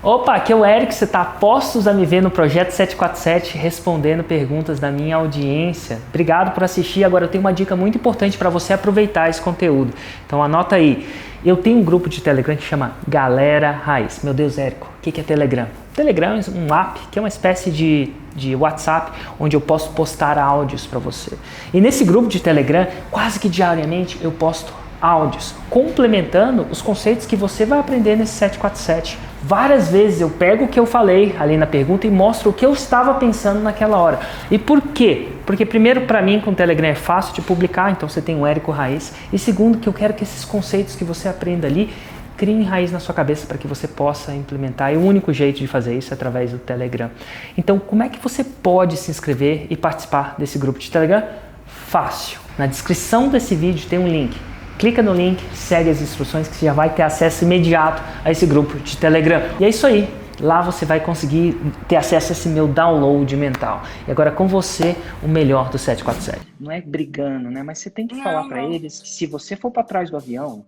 Opa, aqui é o Eric, você está postos a me ver no Projeto 747 respondendo perguntas da minha audiência. Obrigado por assistir. Agora eu tenho uma dica muito importante para você aproveitar esse conteúdo. Então anota aí. Eu tenho um grupo de Telegram que chama Galera Raiz. Meu Deus, Érico, o que é Telegram? Telegram é um app que é uma espécie de WhatsApp onde eu posso postar áudios para você. E nesse grupo de Telegram, quase que diariamente eu posto áudios, complementando os conceitos que você vai aprender nesse 747. Várias vezes eu pego o que eu falei ali na pergunta e mostro o que eu estava pensando naquela hora. E por quê? Porque primeiro, para mim, com o Telegram é fácil de publicar, então você tem o Érico Raiz. E segundo, que eu quero que esses conceitos que você aprenda ali criem raiz na sua cabeça para que você possa implementar. E o único jeito de fazer isso é através do Telegram. Então, como é que você pode se inscrever e participar desse grupo de Telegram? Fácil. Na descrição desse vídeo tem um link. Clica no link, segue as instruções que você já vai ter acesso imediato a esse grupo de Telegram. E é isso aí. Lá você vai conseguir ter acesso a esse meu download mental. E agora com você, o melhor do 747. Não é brigando, né? Mas você tem que falar para eles que se você for para trás do avião,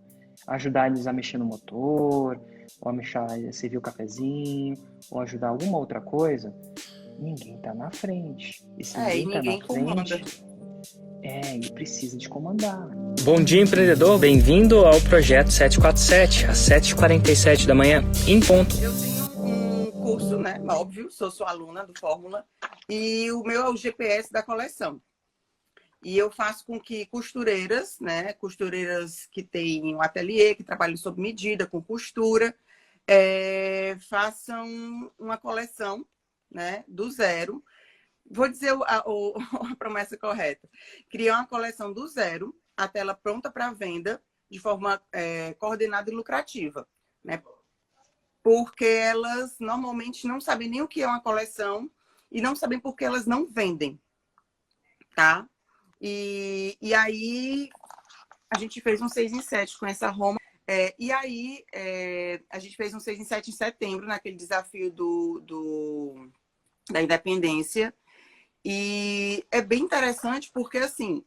ajudar eles a mexer no motor, ou a servir o cafezinho, ou ajudar alguma outra coisa, ninguém tá na frente. E se ninguém tá na frente, ele precisa de comandar. Bom dia, empreendedor. Bem-vindo ao Projeto 747, às 7h47 da manhã, em ponto. Eu tenho um curso, né? Óbvio, sou sua aluna do Fórmula, e o meu é o GPS da coleção. E eu faço com que costureiras, né? Costureiras que têm um ateliê, que trabalham sob medida, com costura, façam uma coleção, né? Do zero. Vou dizer a promessa correta. Criar uma coleção do zero, até ela pronta para venda, de forma coordenada e lucrativa, né? Porque elas normalmente não sabem nem o que é uma coleção e não sabem por que elas não vendem, tá? E aí a gente fez um 6 em 7 com essa Roma. A gente fez um 6 em 7 em setembro, naquele desafio da independência. E é bem interessante porque, assim,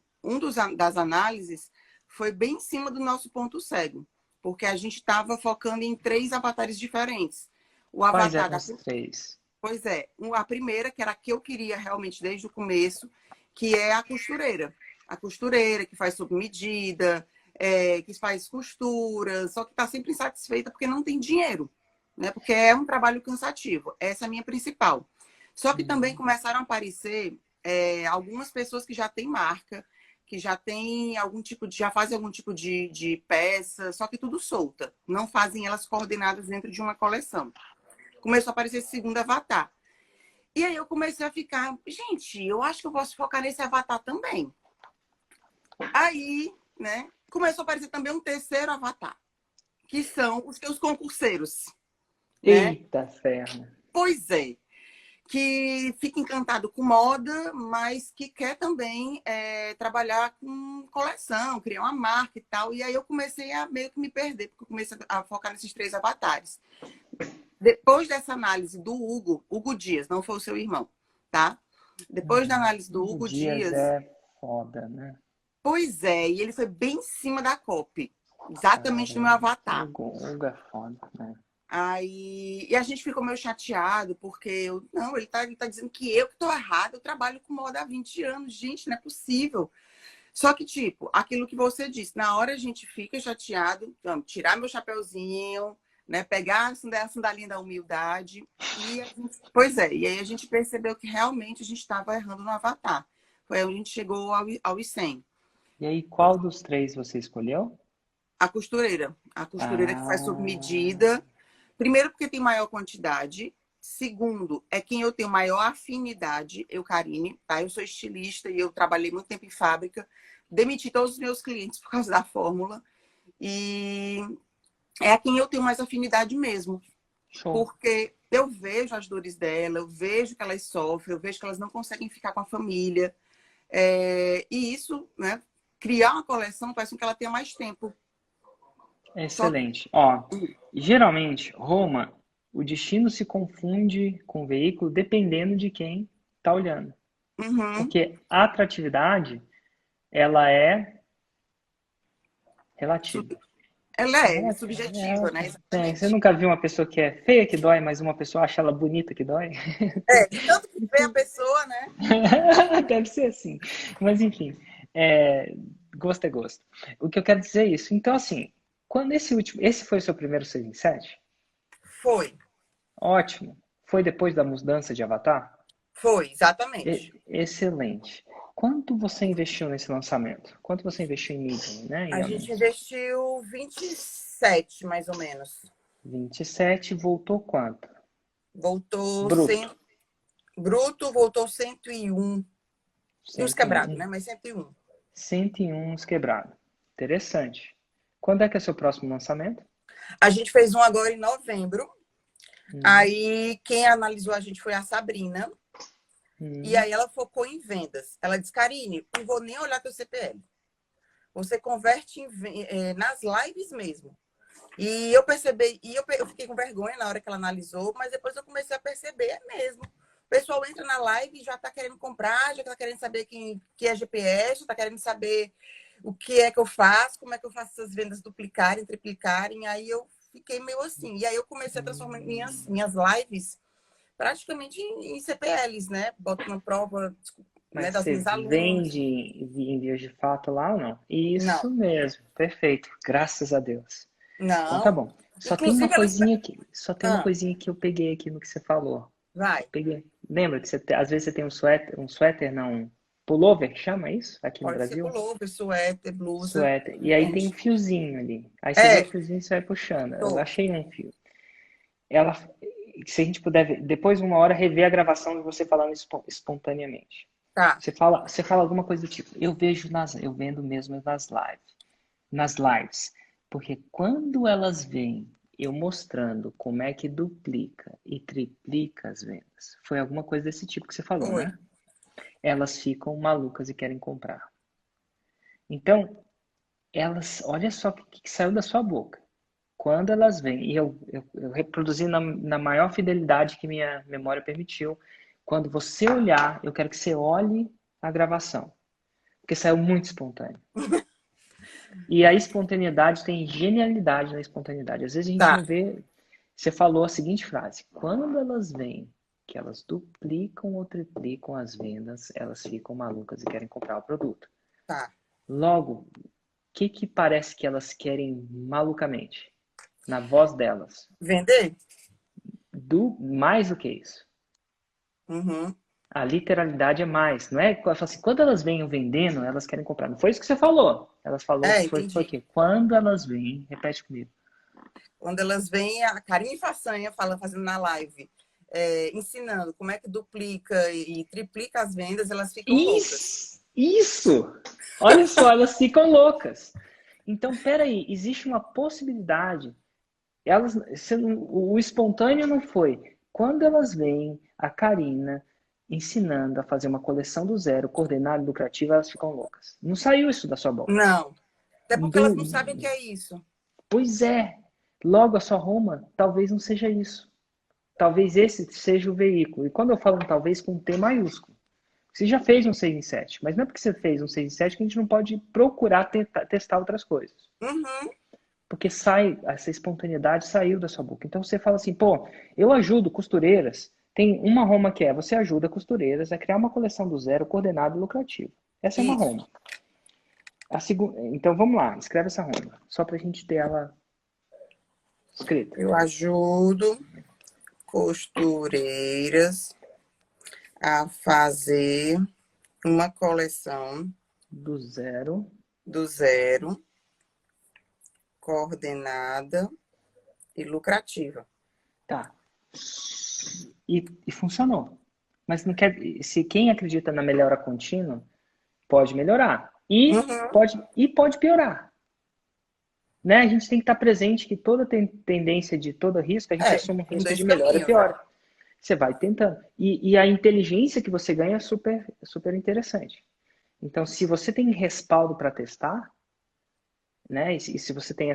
das análises foi bem em cima do nosso ponto cego. Porque a gente estava focando em 3 avatares diferentes. O Quais avatar eram os 3? Pois é. A primeira, que era a que eu queria realmente desde o começo, que é a costureira. A costureira que faz sob medida, que faz costuras, só que está sempre insatisfeita porque não tem dinheiro, né? Porque é um trabalho cansativo. Essa é a minha principal. Só que também começaram a aparecer algumas pessoas que já têm marca, que já tem já fazem algum tipo de peça, só que tudo solta. Não fazem elas coordenadas dentro de uma coleção. Começou a aparecer esse segundo avatar. E aí eu comecei a ficar, gente, eu acho que eu posso focar nesse avatar também. Aí, né, começou a aparecer também um terceiro avatar, que são os teus concurseiros. Né? Eita ferro. Pois é. Que fica encantado com moda, mas que quer também trabalhar com coleção, criar uma marca e tal. E aí eu comecei a meio que me perder, porque eu comecei a focar nesses 3 avatares. Depois dessa análise do Hugo Dias, não foi o seu irmão, tá? Depois da análise do Hugo Dias... é foda, né? Pois é, e ele foi bem em cima da copy, exatamente no meu avatar. Hugo é foda, né? E a gente ficou meio chateado, porque ele tá dizendo que eu que tô errada, eu trabalho com moda há 20 anos. Gente, não é possível. Só que, tipo, aquilo que você disse, na hora a gente fica chateado, vamos tirar meu chapeuzinho, né? Pegar a sandalinha da humildade. E aí a gente percebeu que realmente a gente estava errando no avatar. Foi aí onde a gente chegou aos 100. E aí, qual dos 3 você escolheu? A costureira. A costureira que faz sob medida. Primeiro, porque tem maior quantidade. Segundo, é quem eu tenho maior afinidade, eu, Karine, tá? Eu sou estilista e eu trabalhei muito tempo em fábrica. Demiti todos os meus clientes por causa da fórmula. E é a quem eu tenho mais afinidade mesmo. Show. Porque eu vejo as dores dela, eu vejo que elas sofrem, eu vejo que elas não conseguem ficar com a família. E isso, né? Criar uma coleção faz com que ela tenha mais tempo. Excelente. Ó, geralmente, Roma, o destino se confunde com o veículo dependendo de quem está olhando. Porque a atratividade, ela é relativa. Ela é Caraca, subjetiva, né? você Exatamente. nunca viu uma pessoa que é feia que dói, mas uma pessoa acha ela bonita que dói? De tanto que vê a pessoa, né? Deve ser assim. Mas enfim, é, gosto é gosto. O que eu quero dizer é isso. Então, assim, quando esse foi o seu primeiro 6 em 7? Foi, Ótimo. Foi depois da mudança de avatar? foi, exatamente. Excelente. Quanto você investiu nesse lançamento? Quanto você investiu em mídia, né? Em A gente anúncios? investiu 27, mais ou menos. 27, voltou quanto? Voltou Bruto. 100, bruto, voltou 101. E uns quebrados, 101. né? Mas 101. 101 quebrado. Interessante. Quando é que é o seu próximo lançamento? A gente fez um agora em novembro. Hum, Aí quem analisou a gente foi a Sabrina. E hum, aí ela focou em vendas. Ela disse, Karine, não vou nem olhar teu CPL. Você converte nas lives mesmo. E eu percebi, eu fiquei com vergonha na hora que ela analisou, mas depois eu comecei a perceber, é mesmo. O pessoal entra na live e já está querendo comprar, já está querendo saber que é GPS, está querendo saber o que é que eu faço, como é que eu faço essas vendas duplicarem, triplicarem. Aí eu fiquei meio assim. E aí eu comecei a transformar minhas lives praticamente em CPLs, né? Boto uma prova, né, mas das você minhas alunas. vende em vias de fato lá ou não? Isso Não, mesmo, perfeito. Graças a Deus. Então tá não. bom. Só tem uma Inclusive, ela. coisinha aqui. Só tem uma Ah, coisinha que eu peguei aqui no que você falou. vai. Peguei. Lembra que às vezes você tem um suéter, não, um pullover, chama isso aqui no Pode ser Brasil? pullover, suéter, blusa. Suéter. E aí tem um fiozinho ali. Aí você vê o É, fiozinho e você vai puxando. Eu tô. achei um fio. Ela, se a gente puder ver, depois uma hora rever a gravação de você falando espontaneamente. Tá. Você fala alguma coisa do tipo, eu vendo mesmo nas lives, porque quando elas veem eu mostrando como é que duplica e triplica as vendas, foi alguma coisa desse tipo que você falou, Foi. né? Elas ficam malucas e querem comprar. Então, olha só o que saiu da sua boca. Quando elas vêm, e eu reproduzi na maior fidelidade que minha memória permitiu, quando você olhar, eu quero que você olhe a gravação, porque saiu muito espontâneo. E a espontaneidade tem genialidade na espontaneidade. Às vezes a gente Tá, não vê. Você falou a seguinte frase: quando elas veem que elas duplicam ou triplicam as vendas, elas ficam malucas e querem comprar o produto. tá. Logo, o que parece que elas querem malucamente? Na voz delas. Vender? Mais do que isso. Uhum. A literalidade é mais, não é? Ela fala assim, quando elas vêm vendendo, elas querem comprar. Não foi isso que você falou. Elas falou, foi o Entendi. quê? Quando elas vêm, repete comigo. Quando elas veem a Karine Façanha fazendo na live, ensinando como é que duplica e triplica as vendas, elas ficam loucas. Isso! Olha só, elas ficam loucas. Então, peraí, existe uma possibilidade. O espontâneo não foi. Quando elas veem a Karina ensinando a fazer uma coleção do zero, coordenada e lucrativa, elas ficam loucas. Não saiu isso da sua boca. Não. Até porque elas não Do, sabem o que é isso. Pois é. Logo, a sua Roma talvez não seja isso. Talvez esse seja o veículo. E quando eu falo talvez com um T maiúsculo. Você já fez um 6 em 7, mas não é porque você fez um 6 em 7 que a gente não pode procurar testar outras coisas. Uhum. Porque essa espontaneidade saiu da sua boca. Então você fala assim, pô, eu ajudo costureiras. Tem uma Roma que você ajuda costureiras a criar uma coleção do zero coordenada e lucrativa. Essa é uma Isso. Roma. Então vamos lá, escreve essa Roma. Só pra gente ter ela escrita. Eu ajudo costureiras a fazer uma coleção Do zero. do zero, coordenada e lucrativa. Tá. E funcionou. Mas não quer. Se quem acredita na melhora contínua, pode melhorar. Uhum. E pode piorar. Né? A gente tem que estar presente que toda tendência de todo risco, a gente assume um Tem risco dois de melhora e caminhos, né? piora. Você vai tentando. E a inteligência que você ganha é super, super interessante. Então, se você tem respaldo para testar, né? E se você tem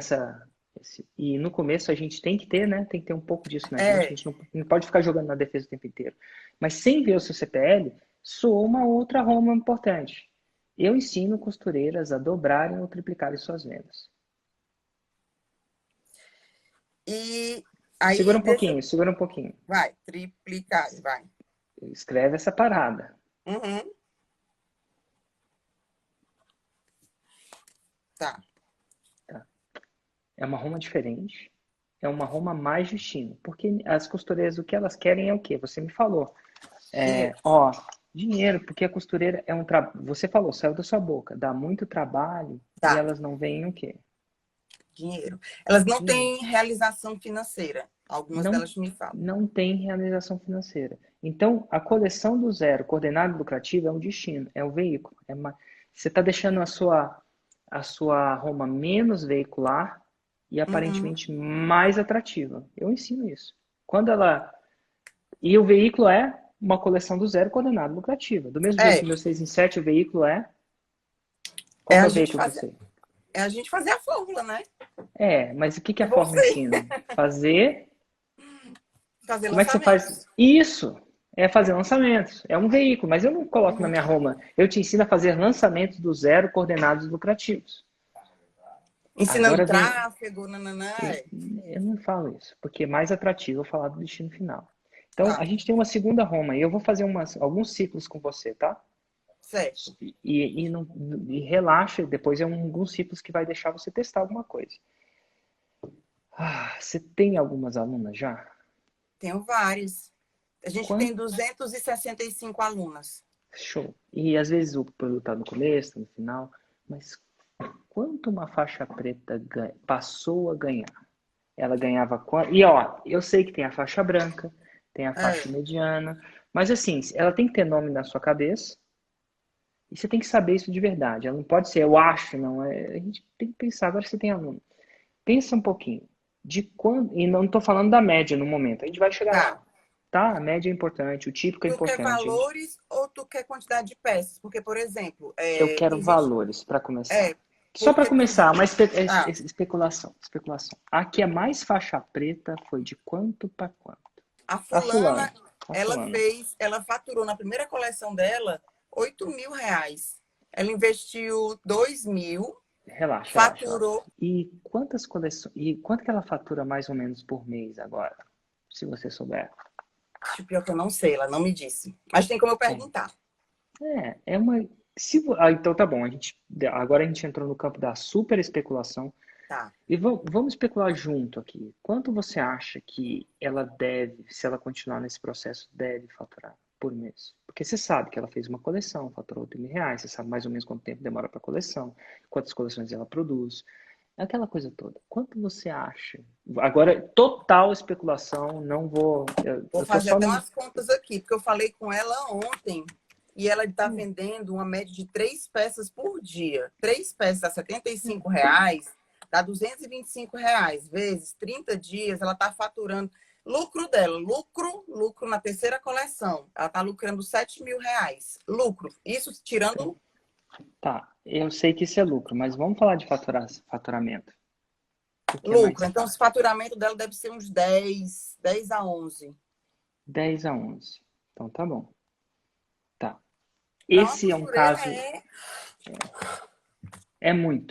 e no começo a gente tem que ter, né? Tem que ter um pouco disso na gente. A É, gente não pode ficar jogando na defesa o tempo inteiro. Mas sem ver o seu CPL, soa uma outra Roma importante. Eu ensino costureiras a dobrarem ou triplicarem suas vendas. E aí, Segura um pouquinho. vai, triplicado, vai. Escreve essa parada. Uhum. Tá. Tá? É uma Roma diferente. É uma Roma mais destino. Porque as costureiras, o que elas querem é o quê? Você me falou. Dinheiro. Dinheiro, porque a costureira é um trabalho. Você falou, saiu da sua boca. Dá muito trabalho e Tá. elas não veem o quê? Dinheiro. Elas não Dinheiro. têm realização financeira. Algumas Não, delas me falam. não tem realização financeira. Então, a coleção do zero, coordenado lucrativo, é um destino, é o veículo. Você está deixando a sua Roma menos veicular e Uhum. aparentemente mais atrativa. Eu ensino isso. Quando ela. E o veículo é uma coleção do zero coordenado lucrativa. Do mesmo jeito É, que o meu 6 em 7, o veículo é. Qual é que a é o gente veículo do fazer, você? é a gente fazer a fórmula, né? Mas o que a forma Você ensina? Fazer. fazer Como é que você faz? lançamentos. Isso! É fazer lançamentos. É um veículo, mas eu não coloco na Uhum. minha Roma. Eu te ensino a fazer lançamentos do zero coordenados lucrativos. Ensinando Agora vem. tráfego, nananã. Eu não falo isso, porque é mais atrativo eu falar do destino final. Então, Tá, a gente tem uma segunda Roma e eu vou fazer alguns ciclos com você, tá? certo. E relaxa, depois é alguns ciclos que vai deixar você testar alguma coisa. Você tem algumas alunas já? Tenho vários. A gente tem Quanto? 265 alunas. Show. E às vezes o produto está no começo, tá no final, mas quanto uma faixa preta passou a ganhar? Ela ganhava quanto? E ó, eu sei que tem a faixa branca, tem a É, faixa mediana, mas assim, ela tem que ter nome na sua cabeça e você tem que saber isso de verdade. Ela não pode ser, eu acho, não. A gente tem que pensar, agora você tem aluno. Pensa um pouquinho de quando, e não estou falando da média no momento, a gente vai chegar lá, tá. tá? A média é importante, o típico é Tu quer importante. valores ou tu quer quantidade de peças? Porque, por exemplo, Eu quero existe. valores para começar. É, Só para porque tem. começar, uma Ah, especulação, especulação. A que é mais faixa preta foi de quanto para quanto? a A fulana, fulana, a fulana. ela faturou na primeira coleção dela R$ 8.000. Ela investiu 2.000, Relaxa, relaxa, relaxa. faturou. E quantas coleções? E quanto que ela fatura mais ou menos por mês agora? Se você souber. Pior que eu não sei, ela não me disse. Mas tem como eu É, perguntar. é uma. Então tá bom. Agora a gente entrou no campo da super especulação. Tá. E vamos especular junto aqui. Quanto você acha que ela deve, se ela continuar nesse processo, deve faturar por mês? Porque você sabe que ela fez uma coleção, faturou R$ 8.000, você sabe mais ou menos quanto tempo demora para a coleção, quantas coleções ela produz, aquela coisa toda. Quanto você acha? Agora, total especulação, não vou. Vou Eu tô fazer só até no. umas contas aqui, porque eu falei com ela ontem e ela está vendendo uma média de 3 peças por dia. 3 peças a R$ 75, dá R$ 225. Vezes 30 dias, ela está faturando. Lucro dela, lucro na terceira coleção. Ela está lucrando R$ 7.000. Lucro. Isso tirando Tá, eu sei que isso é lucro, mas vamos falar de faturamento. O que é mais lucro. Então, o fácil? faturamento dela deve ser uns 10 a 11. 10 a 11. Então tá bom. Tá. Para uma Esse é um costureira caso. é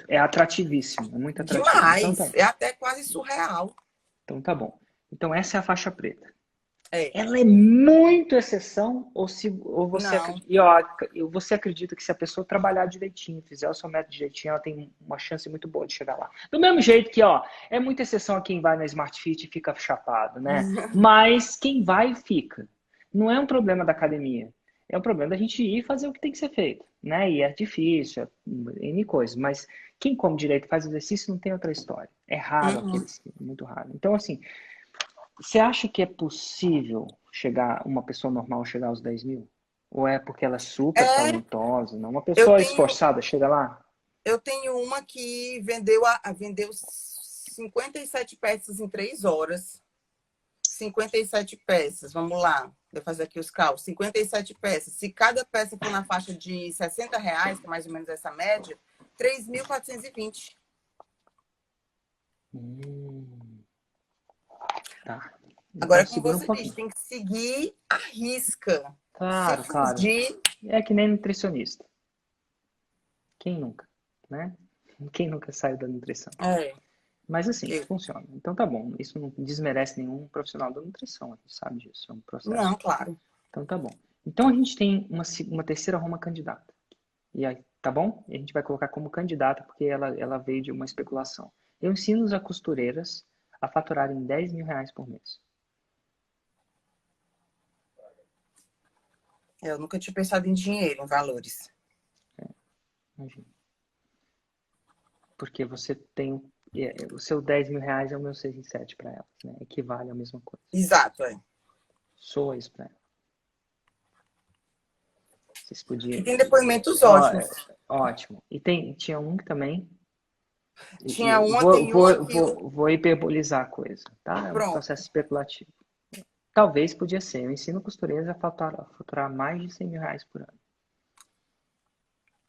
É atrativíssimo, é muito atrativo. Então tá, demais. É até quase surreal. então tá bom. Então essa é a faixa preta. É. Ela é muito exceção ou você Não. acredita, e ó, você acredita que se a pessoa trabalhar direitinho, fizer o seu método direitinho, ela tem uma chance muito boa de chegar lá. Do mesmo jeito que, ó, é muita exceção a quem vai na Smart Fit e fica chapado, né? Mas quem vai fica. Não é um problema da academia. É um problema da gente ir fazer o que tem que ser feito, né? E é difícil, N coisas, mas quem come direito faz exercício não tem outra história. É raro Uhum. aqueles, muito raro. Então, assim, você acha que é possível uma pessoa normal chegar aos 10.000? Ou é porque ela é super É, talentosa? Não? Uma eu pessoa tenho, esforçada chega lá? eu tenho uma que vendeu 57 peças em 3 horas. 57 peças, vamos lá. Vou fazer aqui os cálculos. 57 peças. Se cada peça for na faixa de R$ 60, que é mais ou menos essa média, 3.420. Hum, tá. Então Agora, como segura um você disse, pouquinho. tem que seguir a risca. Se Claro, claro. fugir, É que nem nutricionista. Quem nunca, né? Quem nunca saiu da nutrição? é. Mas assim, Eu. funciona. Então tá bom. Isso não desmerece nenhum profissional da nutrição, a gente sabe disso, é um processo. Não, claro. Então tá bom. Então a gente tem uma terceira Roma candidata. E aí, tá bom? E a gente vai colocar como candidata porque ela veio de uma especulação. Eu ensino as costureiras a faturarem 10 mil reais por mês. Eu nunca tinha pensado em dinheiro, em valores. Imagina. Porque você tem. O seu 10 mil reais é o meu 6 em 7 para elas, né? Equivale à mesma coisa. Exato, é. Soa isso para elas. Vocês E podiam. tem depoimentos Ó, ótimos. ótimo. E tinha um que também. Tinha uma, Vou, tem uma vou, que o. vou, vou hiperbolizar a coisa, tá? É um Pronto. processo especulativo. Talvez podia ser. Eu ensino costureiras a faturar mais de 100 mil reais por ano.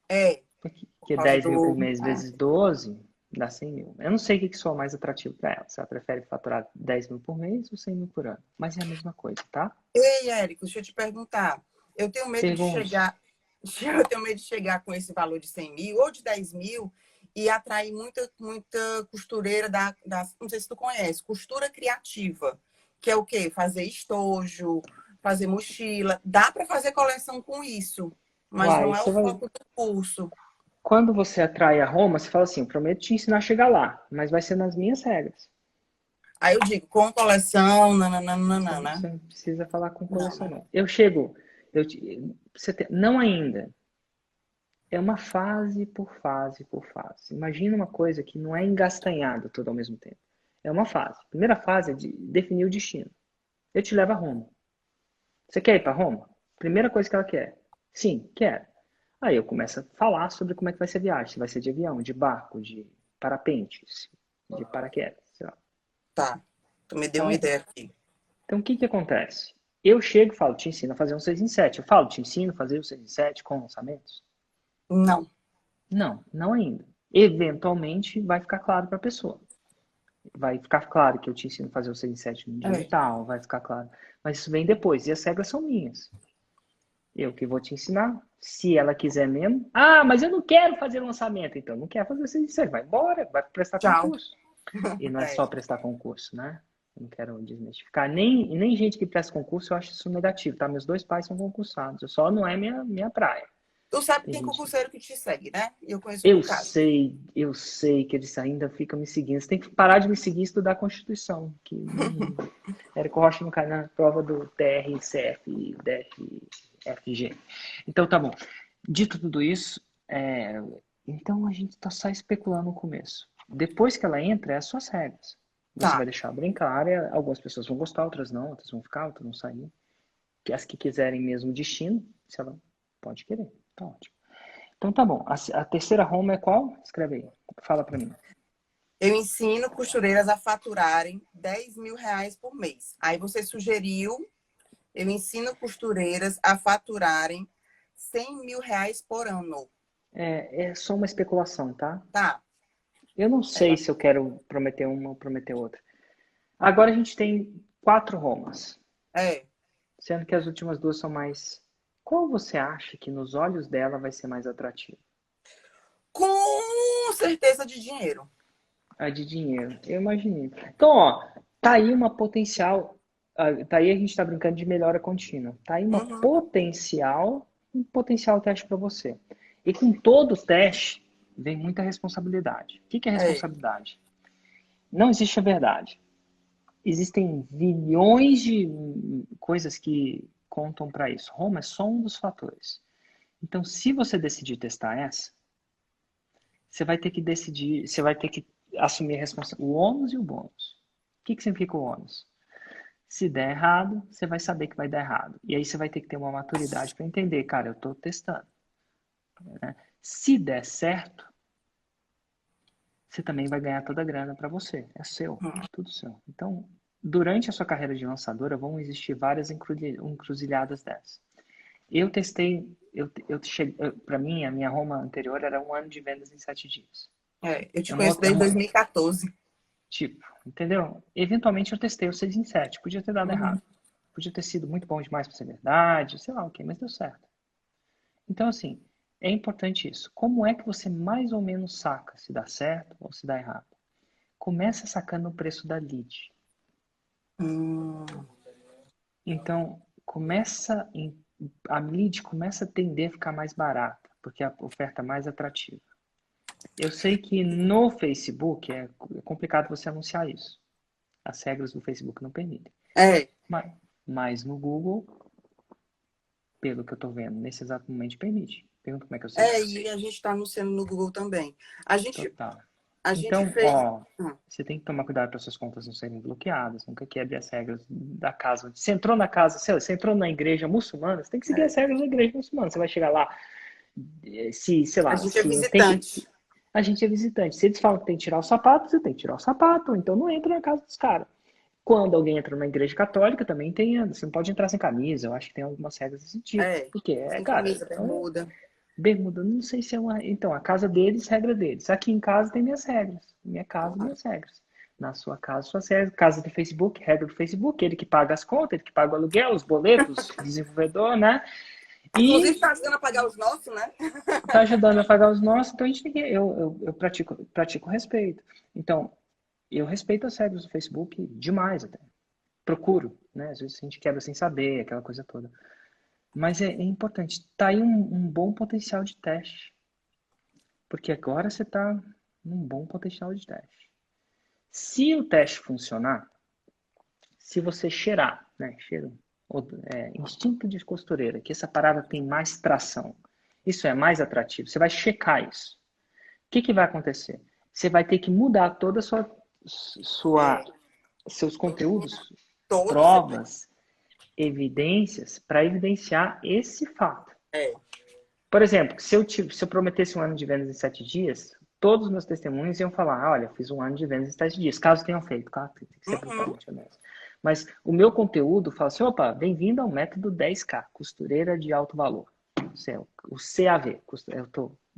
É, por Porque causa 10 mil por do. mês vezes 12 dá 100 mil. Eu não sei o que soa mais atrativo para ela. Se ela prefere faturar 10 mil por mês ou 100 mil por ano. Mas é a mesma coisa, tá? Ei, Érico, deixa eu te perguntar. Eu tenho medo de Pergunte. chegar. Eu tenho medo de chegar com esse valor de 100 mil ou de 10 mil e atrair muita costureira não sei se tu conhece, costura criativa, que é o quê? Fazer estojo, fazer mochila. Dá para fazer coleção com isso, mas Uai, não é você o vai. foco do curso. Quando você atrai a Roma, você fala assim: prometo te ensinar a chegar lá, mas vai ser nas minhas regras. Aí eu digo, com coleção, Você nananana, não, né? você não precisa falar com Não, coleção, né? não. Eu chego. Não ainda. É uma fase por fase por fase. Imagina uma coisa que não é engastanhada tudo ao mesmo tempo. É uma fase. A primeira fase é de definir o destino. Eu te levo a Roma. Você quer ir para Roma? Primeira coisa que ela quer. Sim, quero. Aí eu começo a falar sobre como é que vai ser a viagem. Se vai ser de avião, de barco, de parapente, de paraquedas, sei lá. Tá. Tu me deu uma Então, ideia aqui. então o que que acontece? Eu chego e falo, te ensino a fazer um 6 em 7. Eu falo, te ensino a fazer o 6 em 7 com lançamentos? Não. Não, não ainda. Eventualmente vai ficar claro para a pessoa. Vai ficar claro que eu te ensino a fazer o 6 em 7 no É. digital, vai ficar claro. Mas isso vem depois, e as regras são minhas. Eu que vou te ensinar. Se ela quiser mesmo. Ah, mas eu não quero fazer lançamento. Então, não quer fazer 6 em 7. Vai embora, vai prestar Tchau. concurso. E não é É. só prestar concurso, né? Eu não quero desmistificar. Nem gente que presta concurso, eu acho isso negativo, tá? Meus dois pais são concursados. Só não é minha praia. Tu sabe que Tem tem gente. concurseiro que te segue, né? E eu conheço um bocado. Eu sei que eles ainda ficam me seguindo. Você tem que parar de me seguir e estudar a Constituição. Érico Rocha não cai na prova do TRCF e DFG. Então tá bom. Dito tudo isso, então a gente tá só especulando no começo. Depois que ela entra, é as suas regras. Você vai Tá. deixar brincar, algumas pessoas vão gostar, outras não, outras vão ficar, outras vão sair. As que quiserem mesmo destino, se ela pode querer, tá ótimo. Então tá bom. A terceira Roma é qual? Escreve aí. Fala pra mim. Eu ensino costureiras a faturarem 10 mil reais por mês. Aí você sugeriu, eu ensino costureiras a faturarem 100 mil reais por ano. É só uma especulação, tá? Tá. Eu não sei se eu quero prometer uma ou prometer outra. Agora a gente tem 4 Romas, É. sendo que as últimas duas são mais. Qual você acha que nos olhos dela vai ser mais atrativo? Com certeza de dinheiro. A de dinheiro, eu imaginei. Então, ó, tá aí uma potencial. Tá aí a gente tá brincando de melhora contínua. Tá aí Uhum. um potencial teste para você. E com todo teste vem muita responsabilidade. O que que é É. responsabilidade? Não existe a verdade. Existem bilhões de coisas que contam para isso. Roma é só um dos fatores. Então, se você decidir testar essa, você vai ter que decidir, você vai ter que assumir a responsabilidade, o ônus e o bônus. O que que significa o ônus? Se der errado, você vai saber que vai dar errado. E aí você vai ter que ter uma maturidade para entender, cara, eu estou testando. Né? Se der certo, você também vai ganhar toda a grana para você. É seu, é tudo seu. Então, durante a sua carreira de lançadora, vão existir várias encruzilhadas dessas. Eu testei, para mim, a minha Roma anterior era 1 ano de vendas em 7 dias. É. Eu te É uma, conheço é desde uma, 2014. tipo, entendeu? Eventualmente eu testei o 6 em 7, podia ter dado Uhum. errado. Podia ter sido muito bom demais para ser verdade, sei lá o que, mas deu certo. Então, assim, é importante isso. Como é que você mais ou menos saca se dá certo ou se dá errado? começa sacando o preço da lead. Hum. Então, a lead começa a tender a ficar mais barata, porque a oferta é mais atrativa. Eu sei que no Facebook é complicado você anunciar isso. As regras do Facebook não permitem. É. Mas no Google, pelo que eu estou vendo, nesse exato momento permite. Pergunta como é que eu sei isso. E a gente está anunciando no Google também. A gente, Total. a gente Então, fez. ó, você tem que tomar cuidado para suas contas não serem bloqueadas. Nunca quebre as regras da casa. Você entrou na casa, você entrou na igreja muçulmana, você tem que seguir as regras da igreja muçulmana. Você vai chegar lá, sei A lá, gente é se tem que... visitante. A gente é visitante. Se eles falam que tem que tirar o sapato, você tem que tirar o sapato. Ou então não entra na casa dos caras. Quando alguém entra numa igreja católica, também tem. Você não pode entrar sem camisa. Eu acho que tem algumas regras desse tipo. Porque, Sem cara, camisa, então, bermuda. bermuda, não sei se é uma. Então, a casa deles, regra deles. Aqui em casa tem minhas regras. Minha casa, minhas regras. Na sua casa, suas regras. Casa do Facebook, regra do Facebook. Ele que paga as contas, ele que paga o aluguel, os boletos, o desenvolvedor, né? Inclusive, E está ajudando a pagar os nossos, né? tá ajudando a pagar os nossos, então a gente tem que. Eu pratico respeito. Então, eu respeito as regras do Facebook demais até. Procuro, né? Às vezes a gente quebra sem saber, aquela coisa toda. Mas é importante. Tá aí um bom potencial de teste. Porque agora você tá num bom potencial de teste. Se o teste funcionar, se você cheirar, né? Cheiro, instinto de costureira, que essa parada tem mais tração. Isso é mais atrativo. Você vai checar isso. O que vai acontecer? Você vai ter que mudar toda a seus conteúdos, Todo setor. provas, evidências para evidenciar esse fato. É. Por exemplo, se eu prometesse um ano de vendas em 7 dias, todos os meus testemunhos iam falar, olha, fiz um ano de vendas em 7 dias, caso tenham feito, claro, tem que ser brutalmente honesto. Mas o meu conteúdo fala assim, opa, bem-vindo ao método 10K, costureira de alto valor. O CAV.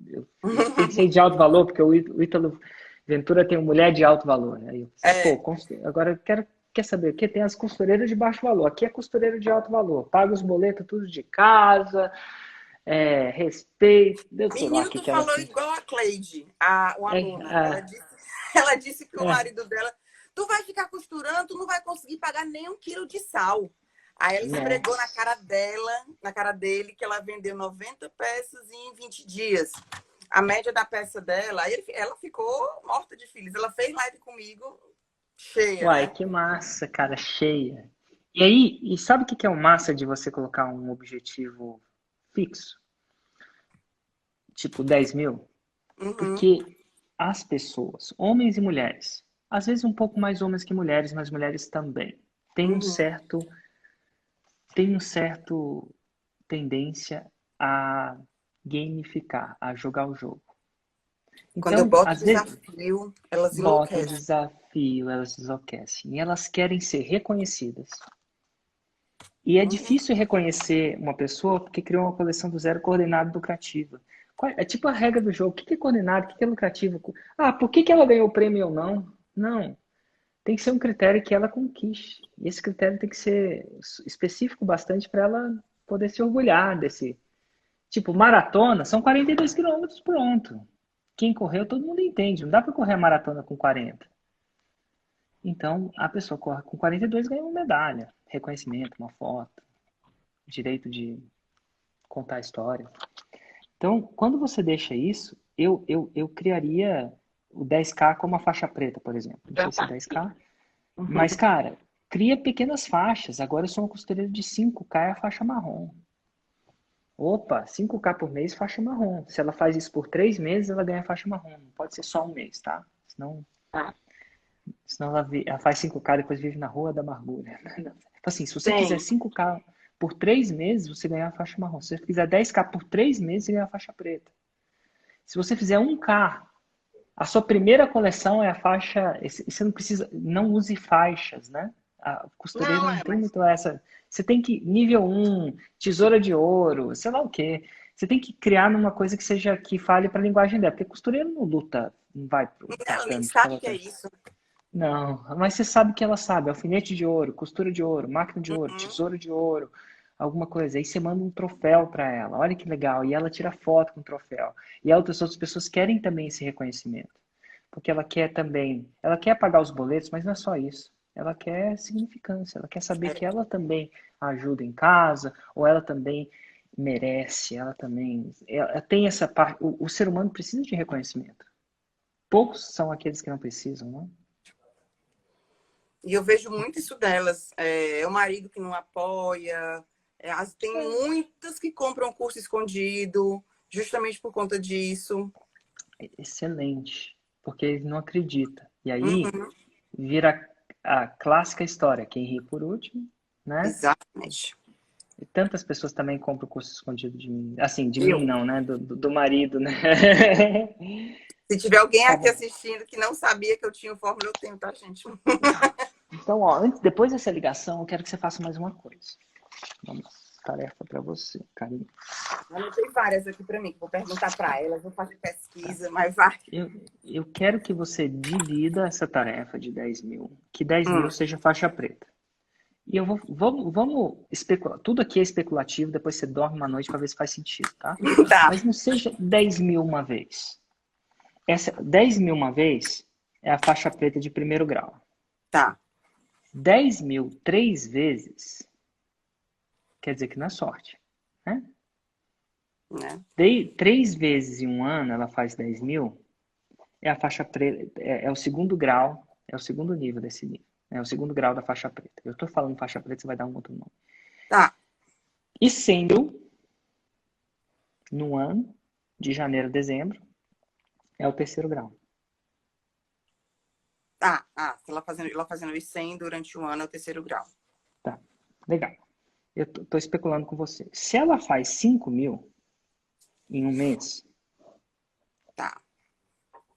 Eu pensei de alto valor, porque o Ítalo Ventura tem uma mulher de alto valor. Aí eu pensei, agora eu quer saber o que? Tem as costureiras de baixo valor. Aqui é costureira de alto valor. Paga os boletos tudo de casa, respeito. Sei lá Menino, o que tu que ela falou tem. igual a Cleide, uma aluna. Ela disse que o marido dela, tu vai ficar costurando, tu não vai conseguir pagar nem 1 quilo de sal. Aí ela esfregou na cara dela, na cara dele, que ela vendeu 90 peças em 20 dias. A média da peça dela, aí ela ficou morta de filhos. Ela fez live comigo, cheia, Uai, né? que massa, cara, cheia. E aí, sabe o que que é o massa de você colocar um objetivo fixo? Tipo 10 mil? Uhum. Porque as pessoas, homens e mulheres, às vezes um pouco mais homens que mulheres, mas mulheres também, têm Uhum. um certo tendência a gamificar, a jogar o jogo. Quando eu Então, boto às vezes, desafio, elas botam um enlouquecem. desafio, elas enlouquecem. E elas querem ser reconhecidas. E é Uhum. difícil reconhecer uma pessoa porque criou uma coleção do zero coordenada lucrativa. É tipo a regra do jogo. O que é coordenado? O que é lucrativo? Ah, por que ela ganhou o prêmio ou não? Não. Tem que ser um critério que ela conquiste. E esse critério tem que ser específico bastante para ela poder se orgulhar desse. Tipo, maratona são 42 quilômetros, pronto. Quem correu, todo mundo entende. Não dá para correr a maratona com 40. Então, a pessoa corre com 42 e ganha uma medalha, reconhecimento, uma foto, direito de contar a história. Então, quando você deixa isso, eu criaria o 10K como a faixa preta, por exemplo. Não sei se é 10K, mas, cara, cria pequenas faixas. Agora eu sou uma costureira de 5K é a faixa marrom. Opa, 5K por mês, faixa marrom. Se ela faz isso por 3 meses, ela ganha faixa marrom. Não pode ser só um mês, tá? Senão ela faz 5K e depois vive na rua da amargura. Então, assim, se você fizer Tem. 5K por 3 meses, você ganha a faixa marrom. Se você fizer 10K por 3 meses, você ganha a faixa preta. Se você fizer 1K, a sua primeira coleção é a faixa. Você não precisa, não use faixas, né? A costureira Não, não tem mas muito essa. Você tem que, nível 1, tesoura de ouro, sei lá o quê. Você tem que criar numa coisa que seja, que fale para a linguagem dela. Porque costureira não luta, não vai pro ela nem tatame ficar sabe o que é lutando. isso. Não, mas você sabe que ela sabe. Alfinete de ouro, costura de ouro, máquina de ouro, Uhum. tesoura de ouro, alguma coisa. Aí você manda um troféu para ela. Olha que legal. E ela tira foto com o troféu. E outras pessoas querem também esse reconhecimento. porque ela quer também, ela quer pagar os boletos, mas não é só isso. Ela quer significância, ela quer saber que ela também ajuda em casa, ou ela também merece, ela tem essa parte, o ser humano precisa de reconhecimento. Poucos são aqueles que não precisam, né? E eu vejo muito isso delas. É o marido que não apoia. Tem muitas que compram curso escondido, justamente por conta disso. Excelente, porque eles não acreditam. E aí Uhum, vira a clássica história, quem ri por último, né? exatamente. E tantas pessoas também compram o curso escondido de mim. Assim, de mim Eu. não, né? Do marido, né? Se tiver alguém Tá aqui bom. assistindo que não sabia que eu tinha o fórmula, eu tenho, tá, gente? Então, ó, depois dessa ligação, eu quero que você faça mais uma coisa. Vamos lá. Tarefa para você, Karine. Anotei várias aqui para mim, que vou perguntar para elas, vou fazer Tá. pesquisa, mas vai. Eu quero que você divida essa tarefa de 10 mil, que 10 mil Hum, seja faixa preta. E vamos especular. Tudo aqui é especulativo, depois você dorme uma noite para ver se faz sentido, tá? tá, Mas não seja 10 mil uma vez. 10 mil uma vez é a faixa preta de primeiro grau. tá. 10 mil 3 vezes quer dizer que não é sorte, né? Né? 3 vezes em um ano ela faz 10 mil, é a faixa preta, é o segundo grau, é o segundo nível desse nível. É o segundo grau da faixa preta. Eu estou falando faixa preta, você vai dar um outro nome. Tá, E 100 mil no ano, de janeiro a dezembro, é o terceiro grau. tá. Se ela fazendo os 100 durante um ano é o terceiro grau. Tá, legal. Eu estou especulando com você. Se ela faz 5 mil em um mês, Tá.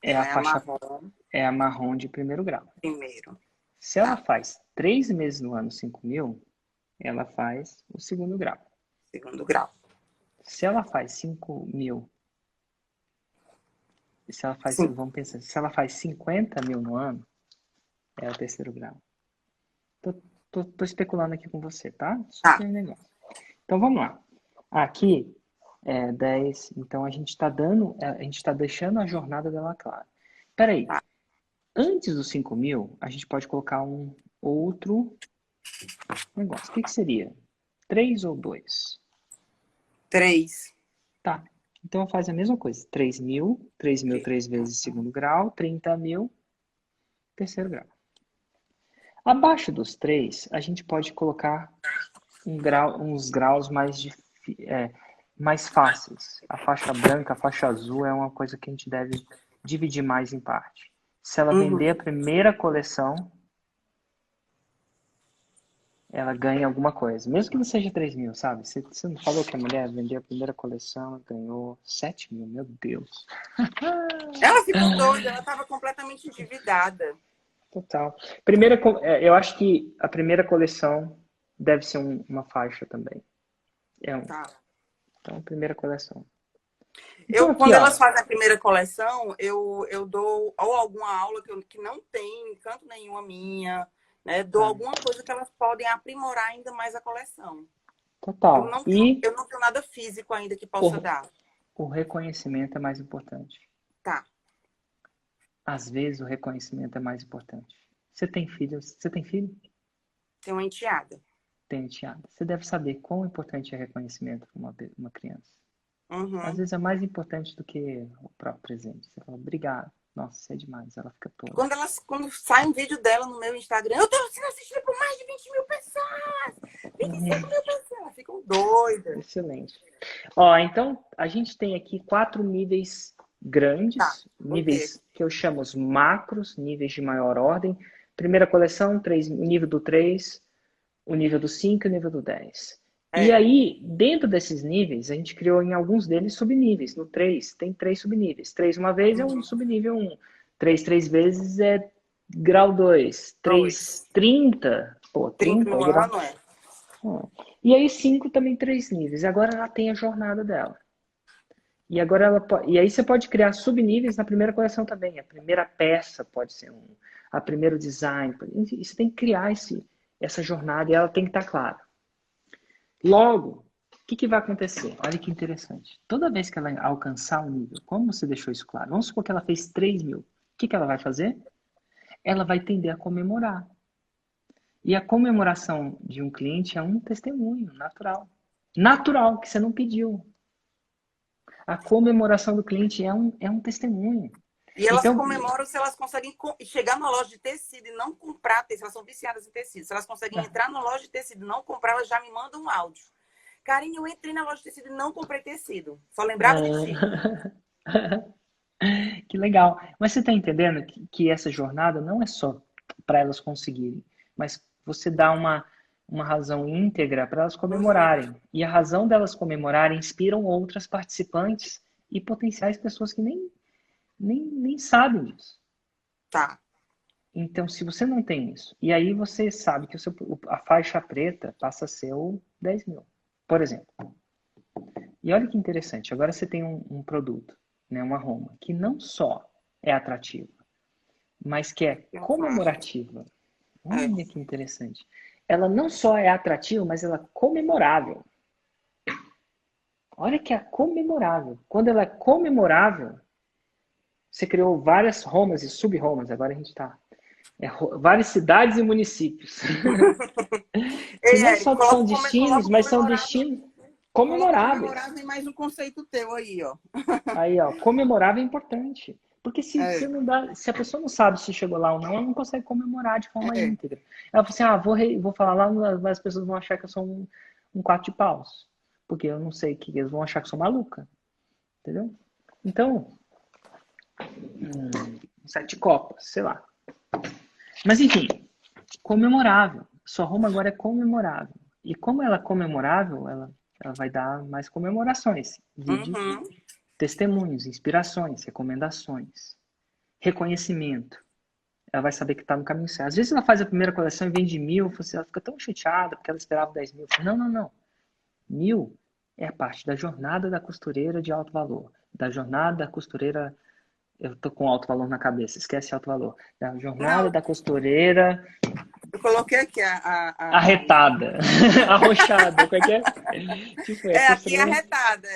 é a Ela é a faixa, marrom é a marrom de primeiro grau. primeiro. Se ela Tá, faz 3 meses no ano 5 mil, ela faz o segundo grau. segundo grau. Se ela faz 5 mil, Sim. vamos pensar, se ela faz 50 mil no ano, é o terceiro grau. Tô especulando aqui com você, tá? Só Tá, aquele negócio. Então vamos lá. Aqui é 10, então a gente está deixando a jornada dela clara. Peraí, tá. antes dos 5 mil, a gente pode colocar um outro negócio. O que seria? 3 ou 2? 3. Tá. Então faz a mesma coisa. 3 mil 3 vezes segundo grau, 30 mil terceiro grau. Abaixo dos 3, a gente pode colocar uns graus mais fáceis. A faixa branca, a faixa azul é uma coisa que a gente deve dividir mais em parte. Se ela vender a Uhum. primeira coleção, ela ganha alguma coisa. Mesmo que não seja 3 mil, sabe? Você não falou que a mulher vendeu a primeira coleção e ganhou 7 mil? Meu Deus. Ela ficou doida, ela estava completamente endividada. Total. Eu acho que a primeira coleção deve ser uma faixa também. Tá. Então, primeira coleção. Então, aqui, Quando ó. elas fazem a primeira coleção, eu dou ou alguma aula que não tem canto nenhuma minha, né? Dou Tá. alguma coisa que elas podem aprimorar ainda mais a coleção. Eu Total. não tenho, E eu não tenho nada físico ainda que possa o, dar. o reconhecimento é mais importante. Tá. Às vezes, o reconhecimento é mais importante. Você tem filho? Você tem filho? Tem uma enteada. Tem enteada. Você deve saber quão importante é reconhecimento para uma criança. Às Uhum. vezes é mais importante do que o próprio presente. Você fala, obrigado. Nossa, isso é demais. Ela fica toda. Quando sai um vídeo dela no meu Instagram, eu tô sendo assistida por mais de 20 mil pessoas, 25 mil pessoas. Elas ficam doidas. Excelente. Ó, então a gente tem aqui 4 níveis Tá. grandes, Ok. níveis que eu chamo os macros, níveis de maior ordem. Primeira coleção, o nível do 3, o nível do 5 e o nível do 10. E É. aí, dentro desses níveis, a gente criou em alguns deles subníveis. No 3, tem 3 subníveis. 3 uma vez é um Uhum. subnível 1. 3 vezes é grau 2. 3 Dois. 30, pô, 30 30 é no grau. ano, é. E aí 5 também 3 níveis. Agora ela tem a jornada dela. E agora e aí você pode criar subníveis na primeira coleção também. A primeira peça pode ser a primeiro design. Enfim, você tem que criar essa jornada e ela tem que estar clara. Logo, o que vai acontecer? Olha que interessante. Toda vez que ela alcançar um nível, como você deixou isso claro? Vamos supor que ela fez 3 mil. que ela vai fazer? Ela vai tender a comemorar. E a comemoração de um cliente é um testemunho natural. Natural, que você não pediu. A comemoração do cliente é um testemunho. E elas Então, comemoram se elas conseguem chegar na loja de tecido e não comprar tecido. Elas são viciadas em tecido. Se elas conseguem entrar na loja de tecido e não comprar, elas já me mandam um áudio. Karine, eu entrei na loja de tecido e não comprei tecido. Só lembrava de ti. que legal. Mas você está entendendo que essa jornada não é só para elas conseguirem, mas você dá uma razão íntegra para elas comemorarem. E a razão delas comemorarem inspiram outras participantes e potenciais pessoas que nem sabem disso. Tá. Então, se você não tem isso, e aí você sabe que a faixa preta passa a ser o 10 mil, por exemplo. E olha que interessante, agora você tem um produto, né, uma Roma, que não só é atrativa, mas que é comemorativa. Olha que interessante. Ela não só é atrativa, mas ela é comemorável. Olha que é comemorável. Quando ela é comemorável, você criou várias Romas e sub-Romas, agora a gente está... várias cidades e municípios. Que não só são destinos, mas são destinos comemoráveis. Comemorável e mais um conceito teu aí, ó. Aí, ó, comemorável é importante. Porque se a pessoa não sabe se chegou lá ou não, ela não consegue comemorar de forma íntegra. Ela fala assim, vou falar lá, as pessoas vão achar que eu sou um quatro de paus. Porque eu não sei que eles vão achar que eu sou maluca. Entendeu? Então, 7 copas, sei lá. Mas enfim, comemorável. Sua Roma agora é comemorável. E como ela é comemorável, ela vai dar mais comemorações. Vídeos, testemunhos, inspirações, recomendações, reconhecimento. Ela vai saber que está no caminho certo. Às vezes ela faz a primeira coleção e vende 1000, ela fica tão chateada porque ela esperava 10 mil. Não. 1000 é a parte da jornada da costureira de alto valor. Da jornada da costureira... Eu tô com alto valor na cabeça, esquece alto valor. Da jornada da costureira... Eu coloquei aqui arretada. Arrochada. Como é que é? Tipo, aqui é arretada.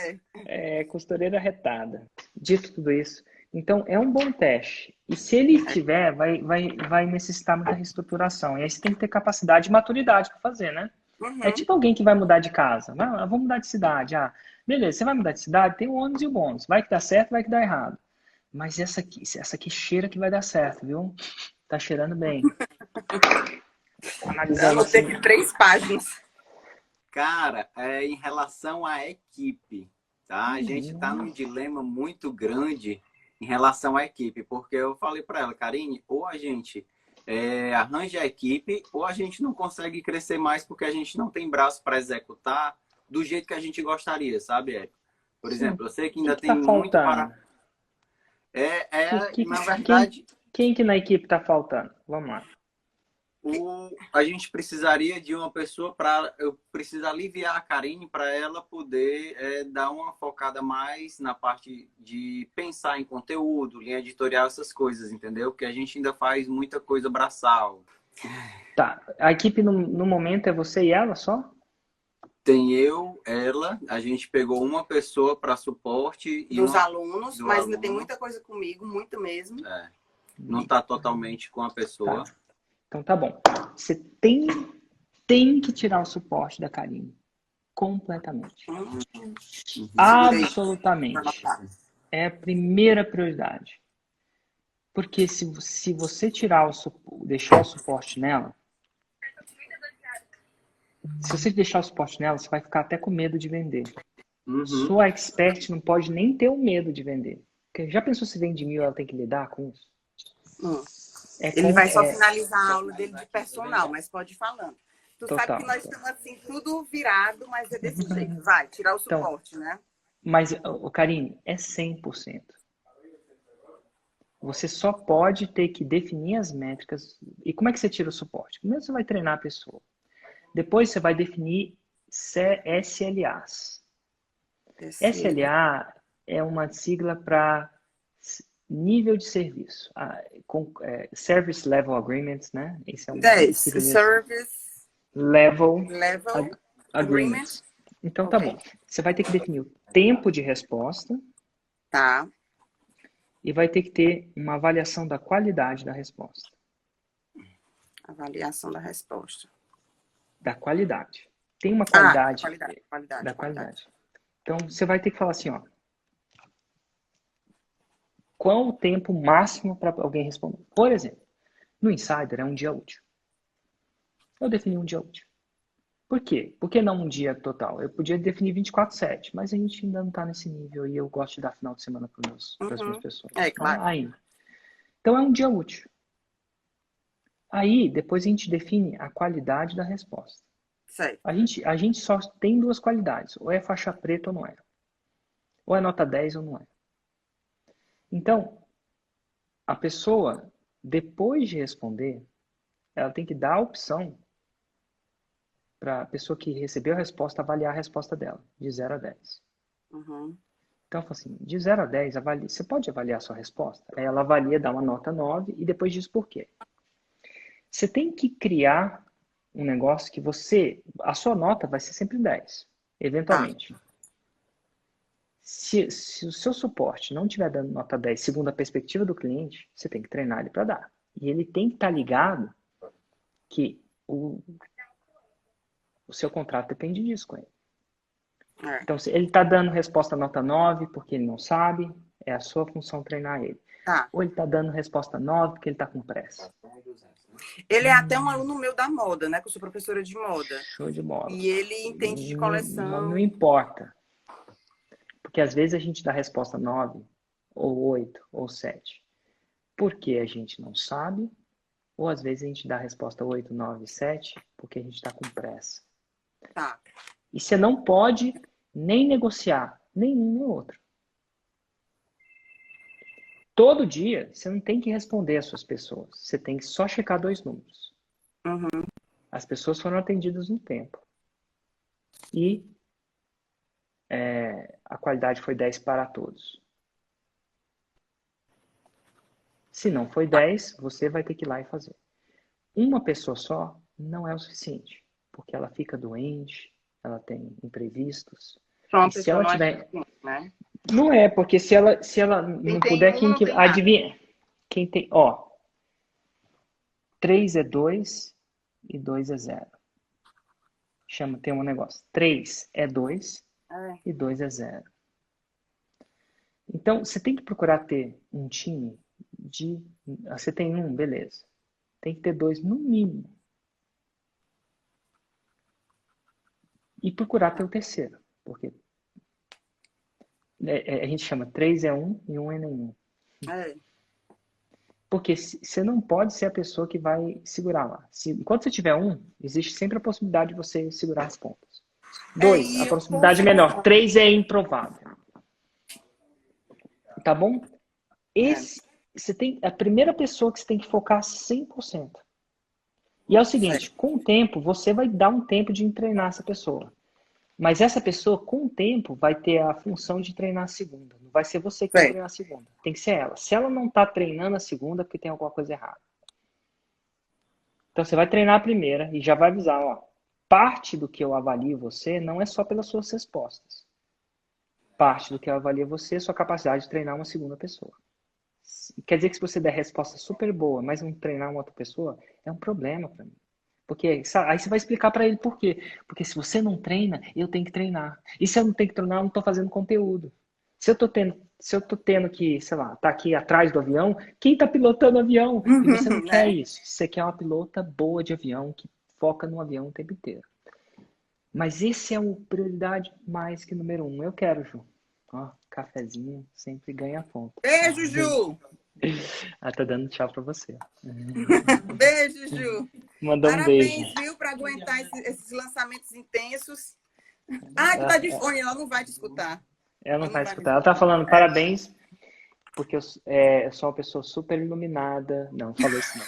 Costureira arretada. Dito tudo isso. Então, é um bom teste. E se ele tiver, vai necessitar muita reestruturação. E aí você tem que ter capacidade e maturidade para fazer, né? É tipo alguém que vai mudar de casa. Vou mudar de cidade. Beleza, você vai mudar de cidade, tem o ônus e o bônus. Vai que dá certo, vai que dá errado. Mas essa aqui cheira que vai dar certo, viu? Tá cheirando bem. Analisando assim. Vou ter que 3 páginas. Cara, em relação à equipe, tá? A gente tá num dilema muito grande em relação à equipe, porque eu falei para ela, Karine, ou a gente arranja a equipe, ou a gente não consegue crescer mais porque a gente não tem braço para executar do jeito que a gente gostaria, sabe, Érico? Por exemplo, eu sei que ainda tem muito para... na verdade... Quem que na equipe tá faltando? Vamos lá. A gente precisaria de uma pessoa eu preciso aliviar a Karine para ela poder dar uma focada mais na parte de pensar em conteúdo, linha editorial, essas coisas, entendeu? Porque a gente ainda faz muita coisa braçal. Tá. A equipe no momento é você e ela só? Tem eu, ela, a gente pegou uma pessoa para suporte. Dos alunos, mas ainda tem muita coisa comigo, muito mesmo. Não está totalmente com a pessoa. Tá. Então tá bom. Você tem que tirar o suporte da Karine. Completamente. Absolutamente. É a primeira prioridade. Porque se você deixar o suporte nela, se você deixar o suporte nela, você vai ficar até com medo de vender. Sua expert não pode nem ter o medo de vender. Porque já pensou se vende 1000 ela tem que lidar com isso? Ele vai só finalizar a aula dele de personal, mas pode ir falando. Tu sabe que nós estamos assim, tudo virado, mas é desse jeito. Vai, tirar o suporte, né? Mas, Karine, é 100%. Você só pode ter que definir as métricas. E como é que você tira o suporte? Primeiro você vai treinar a pessoa. Depois você vai definir SLAs. SLA é uma sigla para nível de serviço. Service Level Agreements, né? Esse é um Service Level Agreements. Então tá bom. Você vai ter que definir o tempo de resposta. Tá. e vai ter que ter uma avaliação da qualidade da resposta. Avaliação da resposta. Da qualidade. Tem uma qualidade. Da qualidade. Então, você vai ter que falar assim, ó. Qual o tempo máximo para alguém responder? Por exemplo, no Insider é um dia útil. Eu defini um dia útil. Por quê? Por que não um dia total? Eu podia definir 24/7, mas a gente ainda não está nesse nível e eu gosto de dar final de semana para as minhas pessoas. É, claro. Ainda. Então, é um dia útil. Aí, depois a gente define a qualidade da resposta. Certo. A gente só tem duas qualidades. Ou é faixa preta ou não é. Ou é nota 10 ou não é. Então, a pessoa, depois de responder, ela tem que dar a opção para a pessoa que recebeu a resposta avaliar a resposta dela, de 0 a 10. Uhum. Então, eu falo assim, de 0 a 10, você pode avaliar a sua resposta? Aí ela avalia, dá uma nota 9 e depois diz por quê. Você tem que criar um negócio que a sua nota vai ser sempre 10, eventualmente. Se o seu suporte não estiver dando nota 10 segundo a perspectiva do cliente, você tem que treinar ele para dar. E ele tem que estar ligado que o seu contrato depende disso com ele. Então, se ele está dando resposta nota 9 porque ele não sabe, é a sua função treinar ele. Ou ele está dando resposta 9 porque ele está com pressa. Ele é até um aluno meu da moda, né? Que eu sou professora de moda. Show de bola. E ele entende de coleção. Não importa. Porque às vezes a gente dá resposta 9, ou 8, ou 7. Porque a gente não sabe, ou às vezes a gente dá resposta 8, 9, 7, porque a gente está com pressa. E você não pode nem negociar nenhum nem outro. Todo dia, você não tem que responder às suas pessoas. Você tem que só checar 2 números. Uhum. As pessoas foram atendidas no tempo. E a qualidade foi 10 para todos. Se não foi 10, você vai ter que ir lá e fazer. Uma pessoa só não é o suficiente. Porque ela fica doente, ela tem imprevistos. Pronto, e se ela tiver... né? Não é, porque se ela não puder, adivinha? Quem tem, 3 é 2 e 2 é 0. Tem um negócio. 3 é 2 e 2 é 0. Então, você tem que procurar ter um time de... Você tem um, beleza. Tem que ter 2 no mínimo. E procurar ter o terceiro. Porque a gente chama 3 é 1 e 1 é nenhum. Porque você não pode ser a pessoa que vai segurar lá. Enquanto você tiver 1, existe sempre a possibilidade de você segurar as pontas. 2, a possibilidade é menor. 3 é improvável. Tá bom? A primeira pessoa que você tem que focar 100%. E é o seguinte, com o tempo, você vai dar um tempo de treinar essa pessoa. Mas essa pessoa, com o tempo, vai ter a função de treinar a segunda. Não vai ser você que vai treinar a segunda. Tem que ser ela. Se ela não está treinando a segunda, é porque tem alguma coisa errada. Então, você vai treinar a primeira e já vai avisar, parte do que eu avalio você não é só pelas suas respostas. Parte do que eu avalio você é sua capacidade de treinar uma segunda pessoa. Quer dizer que se você der resposta super boa, mas não treinar uma outra pessoa, é um problema para mim. Porque aí você vai explicar para ele por quê. Porque se você não treina, eu tenho que treinar. E se eu não tenho que treinar, eu não estou fazendo conteúdo. Se eu tô tendo que, sei lá, tá aqui atrás do avião, quem tá pilotando o avião? E você não quer isso. Você quer uma pilota boa de avião, que foca no avião o tempo inteiro. Mas esse é a prioridade mais que número 1. Eu quero, Ju. Cafezinho sempre ganha ponto. Beijo, Ju! Tá dando tchau pra você. Beijo, Ju! Mandou um beijo. Parabéns, viu, pra aguentar esses lançamentos intensos. Tu tá de fone, ela não vai te escutar. Ela não vai escutar. Ela tá falando parabéns, porque eu sou uma pessoa super iluminada. Não, falou isso não.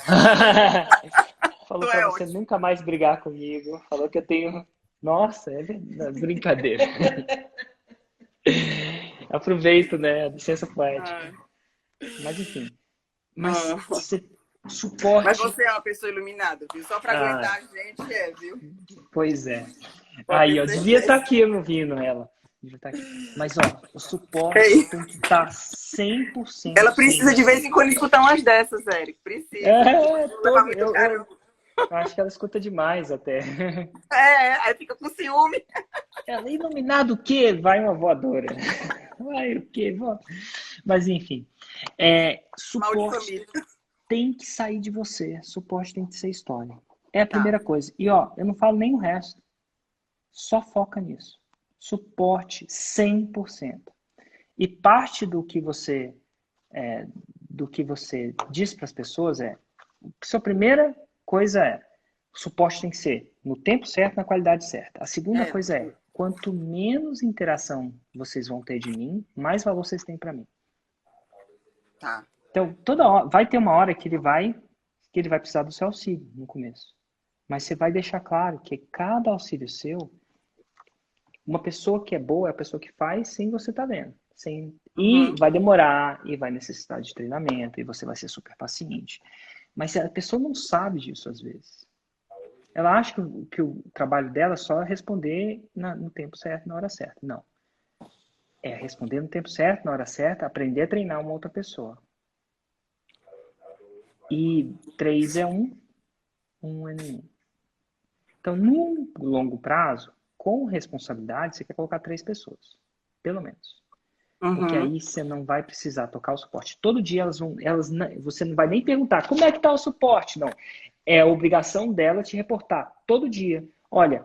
Falou pra você nunca mais brigar comigo. Falou que eu tenho... Nossa, é verdade. Brincadeira. Aproveito, né? A licença poética. Mas enfim. Suporte... Mas você é uma pessoa iluminada, viu? Só pra aguentar a gente, viu? Pois é. Aí, devia estar aqui eu ouvindo ela. Devia estar aqui. Mas, ó, o suporte Ei. tem que estar 100%. Ela precisa de vez em quando escutar umas dessas, Eric. Precisa. É, Não levar todo, muito eu caramba. acho que ela escuta demais até. Aí fica com ciúme. Ela, iluminado o quê? Vai uma voadora. Vai o quê? Mas, enfim. Mal de Suporte família. tem que sair de você. Suporte tem que ser história. É a Tá. primeira coisa. E, ó, eu não falo nem o resto. Só foca nisso. Suporte 100%. E parte do que você diz para as pessoas sua primeira coisa o suporte tem que ser no tempo certo, na qualidade certa. A segunda coisa quanto menos interação vocês vão ter de mim, mais valor vocês têm para mim. Tá. Então, toda hora, vai ter uma hora que ele vai precisar do seu auxílio no começo. Mas você vai deixar claro que cada auxílio seu, uma pessoa que é boa é a pessoa que faz sem você estar vendo. E vai demorar, e vai necessitar de treinamento, e você vai ser super paciente. Mas a pessoa não sabe disso às vezes. Ela acha que o trabalho dela é só responder no tempo certo, na hora certa. Não. É responder no tempo certo, na hora certa, aprender a treinar uma outra pessoa. E 3 é 1, 1 é nenhum. Então, no longo prazo, com responsabilidade, você quer colocar 3 pessoas. Pelo menos. Porque aí você não vai precisar tocar o suporte. Todo dia você não vai nem perguntar como é que está o suporte, não. É a obrigação dela te reportar todo dia. Olha,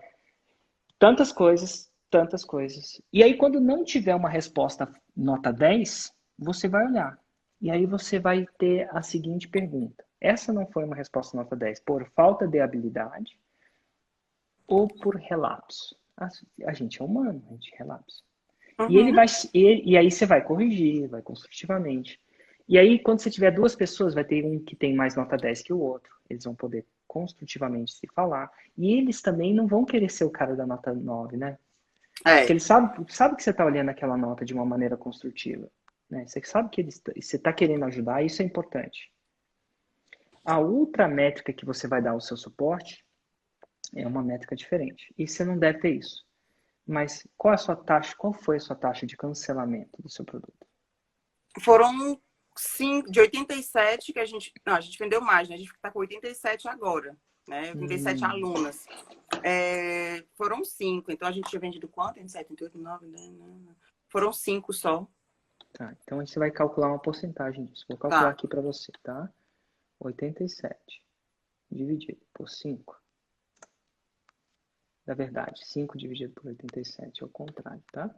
tantas coisas, tantas coisas. E aí quando não tiver uma resposta nota 10, você vai olhar. E aí você vai ter a seguinte pergunta. Essa não foi uma resposta nota 10 por falta de habilidade ou por relapso? A gente é humano, a gente relapsa. E aí você vai corrigir, vai construtivamente. E aí, quando você tiver 2 pessoas, vai ter um que tem mais nota 10 que o outro. Eles vão poder construtivamente se falar. E eles também não vão querer ser o cara da nota 9, né? Porque eles sabem que você está olhando aquela nota de uma maneira construtiva. Né? Você sabe que você está querendo ajudar, e isso é importante. A outra métrica que você vai dar ao seu suporte é uma métrica diferente. E você não deve ter isso. Mas qual foi a sua taxa de cancelamento do seu produto? Foram 5, de 87 que a gente... Não, a gente vendeu mais, né? A gente está com 87 agora, né? 87 alunas. Foram 5. Então, a gente tinha vendido quanto? 87, 88, 9, 10, foram 5 só. Tá, então a gente vai calcular uma porcentagem disso. Vou calcular aqui para você, tá? 87 dividido por 5. Na verdade, 5 dividido por 87 é o contrário, tá?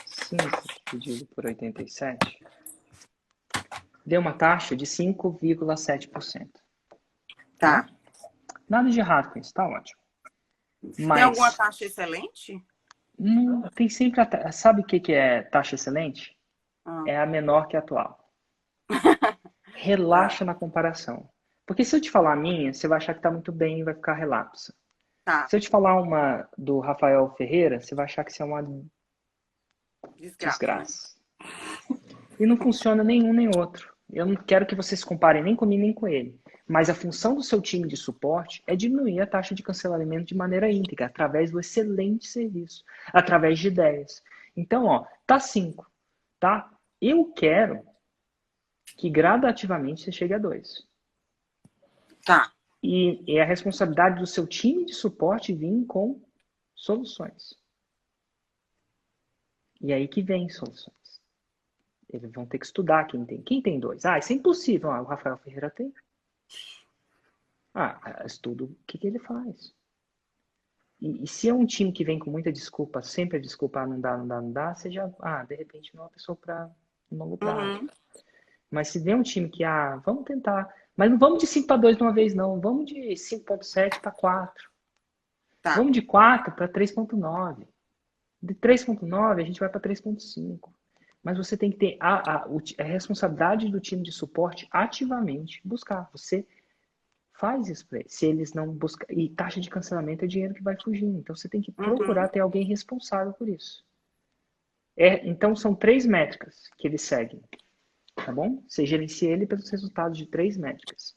5 dividido por 87 deu uma taxa de 5,7%. Tá? Nada de errado com isso, tá ótimo. Mas tem alguma taxa excelente? Não, tem sempre sabe o que é taxa excelente? É a menor que a atual. Relaxa na comparação. Porque se eu te falar a minha, você vai achar que está muito bem e vai ficar relapsa. Se eu te falar uma do Rafael Ferreira, você vai achar que isso é uma desgraça. E não funciona nenhum nem outro. Eu não quero que vocês comparem nem comigo nem com ele. Mas a função do seu time de suporte é diminuir a taxa de cancelamento de maneira íntegra, através do excelente serviço, através de ideias. Então, ó, tá 5, tá? Eu quero que gradativamente você chegue a 2. Tá. E é a responsabilidade do seu time de suporte vir com soluções. E aí que vem soluções. Eles vão ter que estudar quem tem. Quem tem 2? Isso é impossível. O Rafael Ferreira tem. Estudo o que ele faz. E se é um time que vem com muita desculpa, sempre a desculpa, não dá, você já, de repente não é uma pessoa para longo prazo. Mas se vem um time que, vamos tentar, mas não vamos de 5 para 2 de uma vez, não. Vamos de 5,7 para 4. Tá. Vamos de 4 para 3,9. De 3,9 a gente vai para 3,5. Mas você tem que ter a responsabilidade do time de suporte ativamente buscar. Você faz isso para eles. Se eles não buscam. E taxa de cancelamento é dinheiro que vai fugindo. Então você tem que procurar ter alguém responsável por isso. Então são 3 métricas que eles seguem. Tá bom? Você gerencia ele pelos resultados de 3 métricas: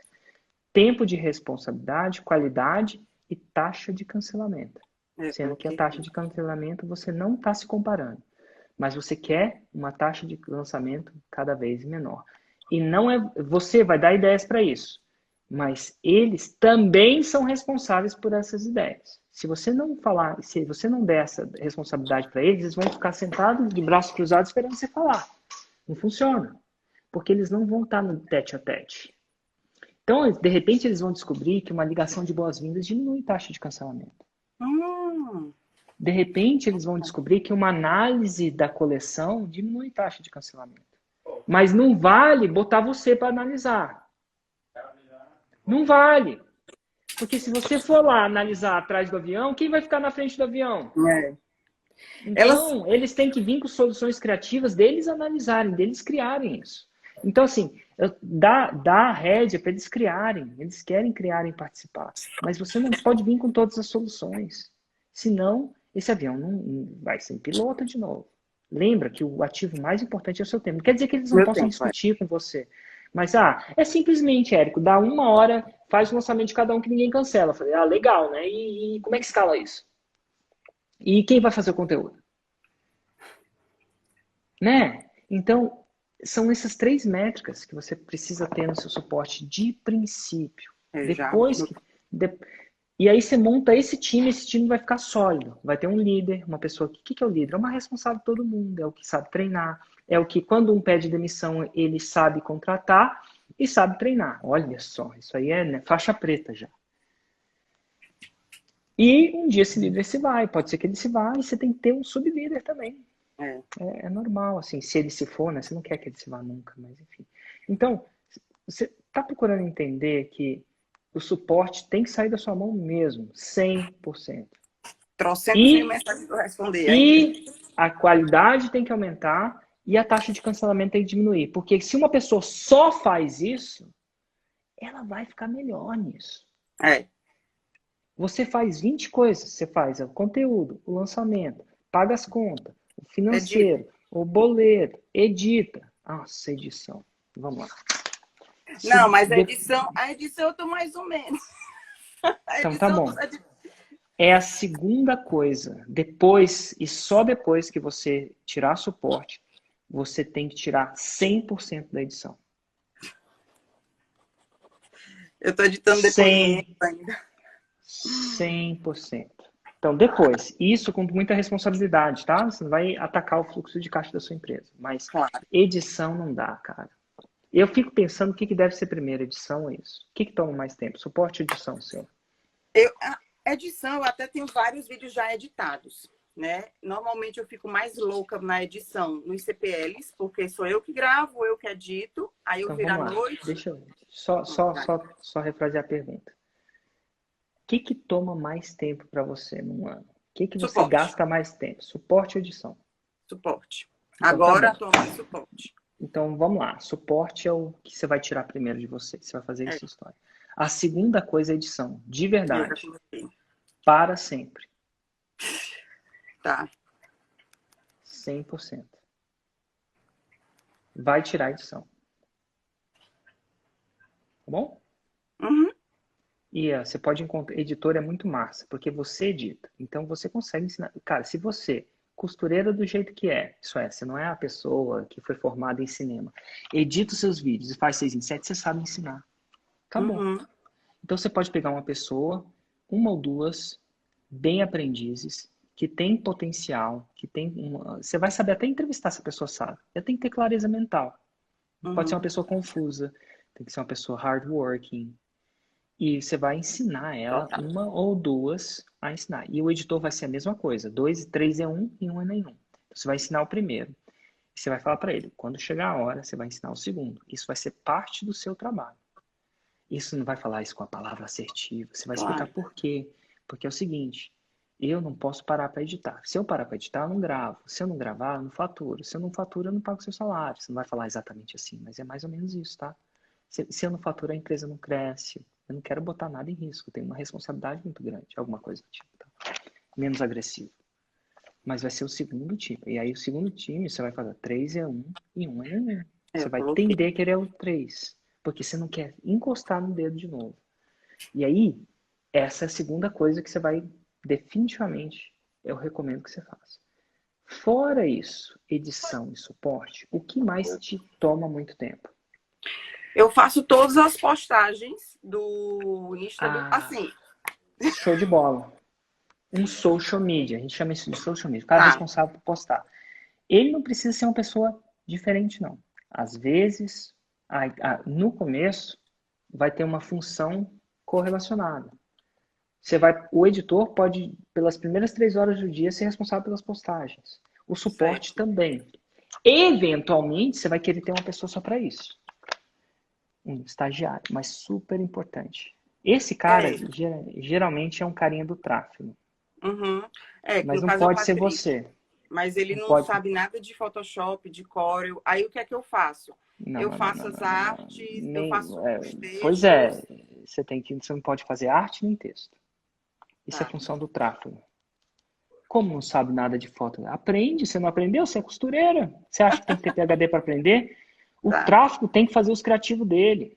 tempo de responsabilidade, qualidade e taxa de cancelamento. Sendo que a taxa de cancelamento você não está se comparando. Mas você quer uma taxa de lançamento cada vez menor. E não é você vai dar ideias para isso, mas eles também são responsáveis por essas ideias. Se você não falar, se você não der essa responsabilidade para eles, eles vão ficar sentados de braços cruzados esperando você falar. Não funciona, porque eles não vão estar no tete a tete. Então, de repente, eles vão descobrir que uma ligação de boas-vindas diminui a taxa de cancelamento. De repente, eles vão descobrir que uma análise da coleção diminui a taxa de cancelamento. Mas não vale botar você para analisar. Não vale. Porque se você for lá analisar atrás do avião, quem vai ficar na frente do avião? Então, eles têm que vir com soluções criativas deles analisarem, deles criarem isso. Então, assim, dá a rédea para eles criarem. Eles querem criar e participar. Mas você não pode vir com todas as soluções. Senão, esse avião não vai sem piloto de novo. Lembra que o ativo mais importante é o seu tempo. Não quer dizer que eles não possam discutir com você. Mas, é simplesmente, Érico, dá 1 hora, faz o lançamento de cada um que ninguém cancela. Eu falei, legal, né? E como é que escala isso? E quem vai fazer o conteúdo? Né? Então, são essas 3 métricas que você precisa ter no seu suporte de princípio. E aí você monta esse time vai ficar sólido. Vai ter um líder, uma pessoa que... O que é o líder? É uma responsável de todo mundo, é o que sabe treinar, é o que, quando um pede demissão, ele sabe contratar e sabe treinar. Olha só, isso aí é, né, faixa preta já. E um dia esse líder se vai, pode ser que ele se vá, e você tem que ter um sublíder também. É normal, assim, se ele se for, né? Você não quer que ele se vá nunca, mas enfim. Então, você está procurando entender que o suporte tem que sair da sua mão mesmo, 100%. Trouxemos mensagem para responder. E a qualidade tem que aumentar e a taxa de cancelamento tem que diminuir. Porque se uma pessoa só faz isso, ela vai ficar melhor nisso. Você faz 20 coisas. Você faz o conteúdo, o lançamento, paga as contas, o financeiro, o boleto, edita. Nossa, edição. Vamos lá. Não, mas a edição eu tô mais ou menos. Então tá bom. É a segunda coisa. Depois, e só depois que você tirar suporte, você tem que tirar 100% da edição. Eu tô editando depoimento ainda. 100%. Então, depois, isso com muita responsabilidade, tá? Você não vai atacar o fluxo de caixa da sua empresa. Mas edição não dá, cara. Eu fico pensando o que deve ser primeiro, edição ou isso? O que toma mais tempo? Suporte ou edição, senhor? Edição, eu até tenho vários vídeos já editados, né? Normalmente eu fico mais louca na edição, nos CPLs, porque sou eu que gravo, eu que edito, aí eu viro à noite. Deixa eu só refrasear a pergunta. O que toma mais tempo para você num ano? O que você gasta mais tempo? Suporte ou edição? Suporte. Então, agora toma suporte. Então, vamos lá. Suporte é o que você vai tirar primeiro de você. Você vai fazer isso em história. A segunda coisa é edição. De verdade. Para sempre. Tá. 100%. Vai tirar a edição. Tá bom? E você pode encontrar... Editor é muito massa, porque você edita. Então, você consegue ensinar... Cara, se você... Costureira do jeito que é. Isso é, você não é a pessoa que foi formada em cinema. Edita os seus vídeos e faz 6 em 7, você sabe ensinar. Acabou. Então você pode pegar uma pessoa, 1 ou 2, bem aprendizes, que tem potencial, que tem você vai saber até entrevistar se a pessoa sabe. Já tem que ter clareza mental. Pode ser uma pessoa confusa, tem que ser uma pessoa hardworking. E você vai ensinar ela, 1 ou 2, a ensinar. E o editor vai ser a mesma coisa. 2, 3 é 1 e 1 é nenhum. Então, você vai ensinar o primeiro. E você vai falar para ele, quando chegar a hora, você vai ensinar o segundo. Isso vai ser parte do seu trabalho. Isso não vai falar isso com a palavra assertiva. Você vai explicar por quê. Porque é o seguinte, eu não posso parar para editar. Se eu parar para editar, eu não gravo. Se eu não gravar, eu não faturo. Se eu não faturo, eu não pago seu salário. Você não vai falar exatamente assim, mas é mais ou menos isso, tá? Se eu não faturo, a empresa não cresce. Eu não quero botar nada em risco. Eu tenho uma responsabilidade muito grande. Alguma coisa do tipo, tá? Menos agressivo. Mas vai ser o segundo time. E aí o segundo time, você vai fazer 3 é 1 e 1 é 1. Você vai entender que ele é o 3. Porque você não quer encostar no dedo de novo. E aí, essa é a segunda coisa que você vai definitivamente eu recomendo que você faça. Fora isso, edição e suporte, o que mais te toma muito tempo? Eu faço todas as postagens do Insta, Ah, assim, show de bola. Um social media, a gente chama isso de social media, o cara tá. responsável por postar. Ele não precisa ser uma pessoa diferente, não. Às vezes, no começo, vai ter uma função correlacionada. O editor pode, pelas primeiras 3 horas do dia, ser responsável pelas postagens. O suporte Certo. também. Eventualmente, você vai querer ter uma pessoa só para isso. Um estagiário, mas super importante. Esse cara, É. geralmente, é um carinha do tráfego. Uhum. Que Mas no não caso é o pode ser Patrick. você. Mas ele Não não pode. sabe nada de Photoshop, de Corel. Aí o que é que eu faço? Não, Eu não, não, faço não, as não, não, não. artes, eu Nem, faço os pois é, textos. você não pode fazer arte nem texto. Isso é Tá. função do tráfego. Como não sabe nada de foto? Aprende, você não aprendeu? Você é costureira. Você acha que tem que ter PhD para aprender? O Tá. tráfego tem que fazer os criativos dele.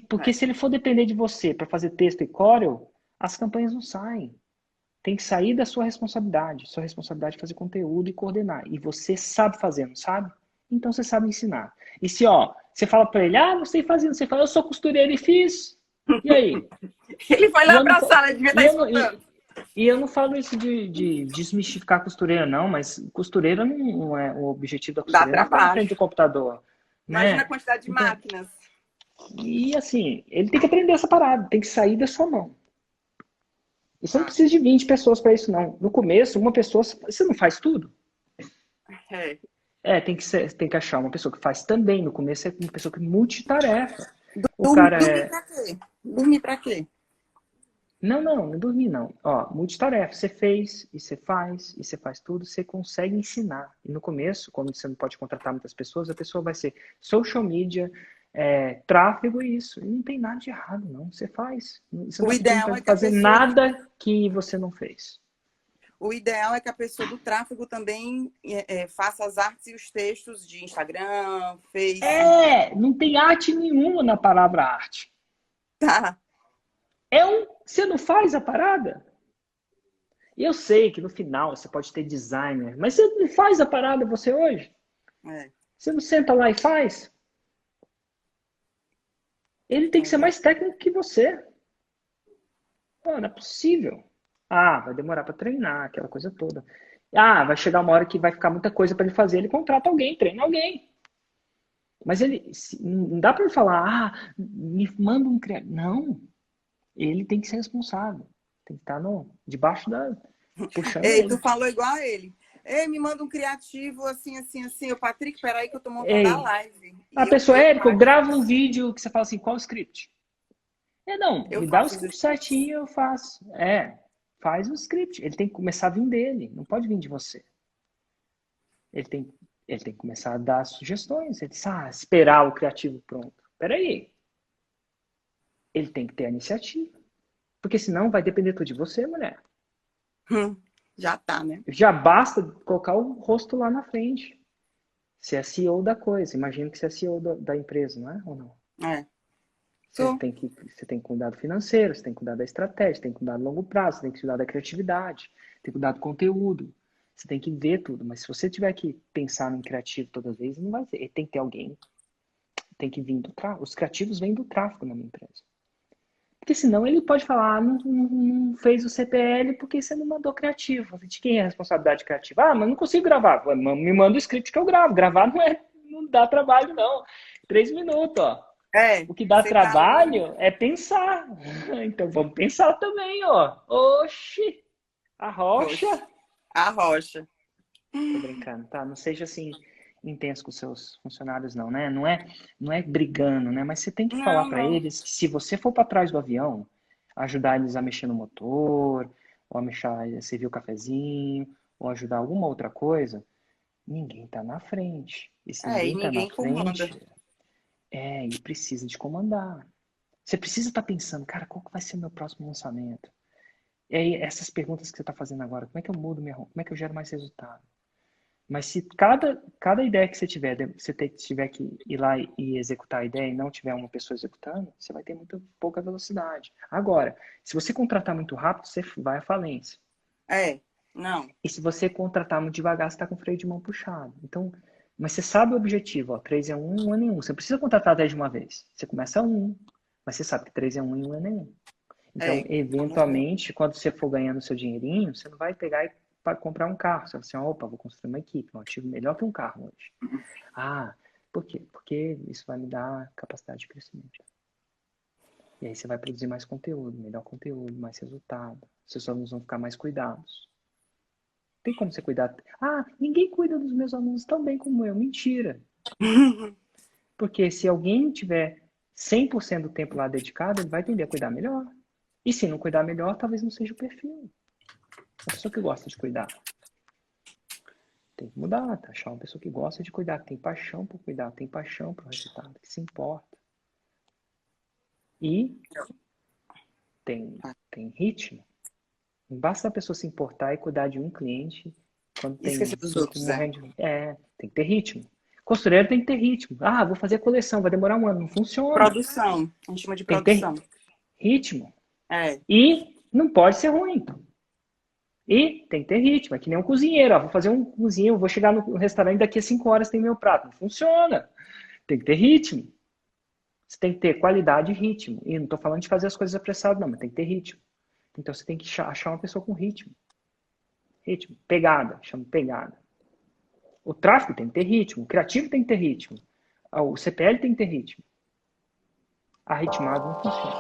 Porque É. se ele for depender de você para fazer texto e Corel, as campanhas não saem. Tem que sair da sua responsabilidade. Sua responsabilidade é fazer conteúdo e coordenar. E você sabe fazer, não sabe? Então você sabe ensinar. E se, você fala para ele, não sei fazer, você fala, eu sou costureira e fiz. E aí? Ele foi E lá eu não, para a sala, ele devia e estar eu não, escutando. e eu não falo isso de desmistificar a costureira, não, mas costureira não é o objetivo da Dá costureira, não é ficar na trabalho. frente do computador, Imagina a né? quantidade de Então, máquinas. e assim, ele tem que aprender essa parada, tem que sair da sua mão. E você não Tá. precisa de 20 pessoas para isso, não. No começo, uma pessoa, você não faz tudo. É. Tem que achar uma pessoa que faz também. No começo é uma pessoa que multitarefa. O cara Dormir é. pra quê? Dormir pra quê? Não dormi não. Ó, multitarefa. Você fez, e você faz tudo, você consegue ensinar. E no começo, quando você não pode contratar muitas pessoas, a pessoa vai ser social media, tráfego e isso. E não tem nada de errado, não. Você faz. Você não O está pedindo ideal para é que a fazer pessoa do nada que você não fez. O ideal é que a pessoa do tráfego também faça as artes e os textos de Instagram, Face. Não tem arte nenhuma na palavra arte. Tá. Você não faz a parada? E eu sei que no final você pode ter designer, mas você não faz a parada você hoje? É, Você não senta lá e faz? Ele tem que ser mais exato. técnico que você. Pô, não é possível. Vai demorar para treinar, aquela coisa toda. Vai chegar uma hora que vai ficar muita coisa para ele fazer, ele contrata alguém, treina alguém. Mas não dá para ele falar, me manda um criativo. Não, ele tem que ser responsável. Tem que estar debaixo puxando Ei, tu ele. falou igual a ele. Ei, me manda um criativo assim, assim, assim. O Patrick, peraí que eu tô montando a Ei, live. a E eu, pessoa, eu Érico, faço, grava um vídeo que você fala assim, qual o script? Não, eu me dá o faço os script scripts. certinho, eu faço. Faz o script. Ele tem que começar a vir dele, não pode vir de você. Ele tem, ele tem que começar a dar sugestões. Ele diz, esperar o criativo pronto. Peraí. Ele tem que ter a iniciativa. Porque senão vai depender tudo de você, mulher. Já tá, né? Já basta colocar o rosto lá na frente. Você é CEO da coisa. Imagino que você é CEO da empresa, não é? Ou não? É. Você Tô. tem que cuidar do financeiro, você tem que cuidar da estratégia, você tem que cuidar do longo prazo, você tem que cuidar da criatividade, tem que cuidar do conteúdo. Você tem que ver tudo. Mas se você tiver que pensar no criativo toda vez, não vai ser. Tem que ter alguém, tem que vir do tráfego. Os criativos vêm do tráfego na minha empresa. Porque senão ele pode falar, não fez o CPL porque você não mandou criativo. De quem é a responsabilidade criativa? Mas não consigo gravar. Me manda o script que eu gravo. Gravar não dá trabalho, não. 3 minutos, ó. O que dá Você tá ali. trabalho é pensar. Então vamos pensar também, ó. Oxi, a Oxe, rocha. a rocha. Tô brincando, tá? Não seja assim intenso com seus funcionários, não, né? Não é brigando, né? Mas você tem que falar Não, para não. eles que se você for para trás do avião, ajudar eles a mexer no motor, ou a servir o cafezinho, ou ajudar alguma outra coisa, ninguém tá na frente. E se E ninguém tá na ninguém comanda. frente, ele precisa de comandar. Você precisa estar pensando, cara, qual que vai ser o meu próximo lançamento? E aí, essas perguntas que você está fazendo agora, como é que eu mudo como é que eu gero mais resultado? Mas se cada ideia que você tiver, tiver que ir lá e executar a ideia e não tiver uma pessoa executando, você vai ter muito pouca velocidade. Agora, se você contratar muito rápido, você vai à falência. Não. E se você contratar muito devagar, você está com o freio de mão puxado. Então, mas você sabe o objetivo, ó, 3 é 1, 1 é nenhum. Você não precisa contratar 10 de uma vez. Você começa a 1, mas você sabe que 3 é 1 e 1 é nenhum. Então, eventualmente, quando você for ganhando seu dinheirinho, você não vai pegar para comprar um carro. Você vai assim, opa, vou construir uma equipe, um ativo melhor que um carro hoje. Ah, por quê? Porque isso vai me dar capacidade de crescimento. E aí você vai produzir mais conteúdo, melhor conteúdo, mais resultado. Seus alunos vão ficar mais cuidados. Tem como você cuidar? Ah, ninguém cuida dos meus alunos tão bem como eu. Mentira. Porque se alguém tiver 100% do tempo lá dedicado, ele vai tender a cuidar melhor. E se não cuidar melhor, talvez não seja o perfil. Uma pessoa que gosta de cuidar. Tem que mudar, tá? Achar uma pessoa que gosta de cuidar, que tem paixão por cuidar, tem paixão por resultado, que se importa. E tem ritmo. Não basta a pessoa se importar e cuidar de um cliente quando tem Esquecer dos outros, tem que ter ritmo. Costureiro tem que ter ritmo. Ah, vou fazer a coleção, vai demorar um ano. Não funciona. Produção. A gente chama de produção. Tem que ter ritmo. E não pode ser ruim. E tem que ter ritmo. É que nem um cozinheiro. Vou fazer um cozinho, vou chegar no restaurante daqui a 5 horas tem meu prato. Não funciona. Tem que ter ritmo. Você tem que ter qualidade e ritmo. E não estou falando de fazer as coisas apressadas, não, mas tem que ter ritmo. Então você tem que achar uma pessoa com ritmo. Ritmo. Pegada. Chama pegada. O tráfego tem que ter ritmo. O criativo tem que ter ritmo. O CPL tem que ter ritmo. Arritmado não funciona.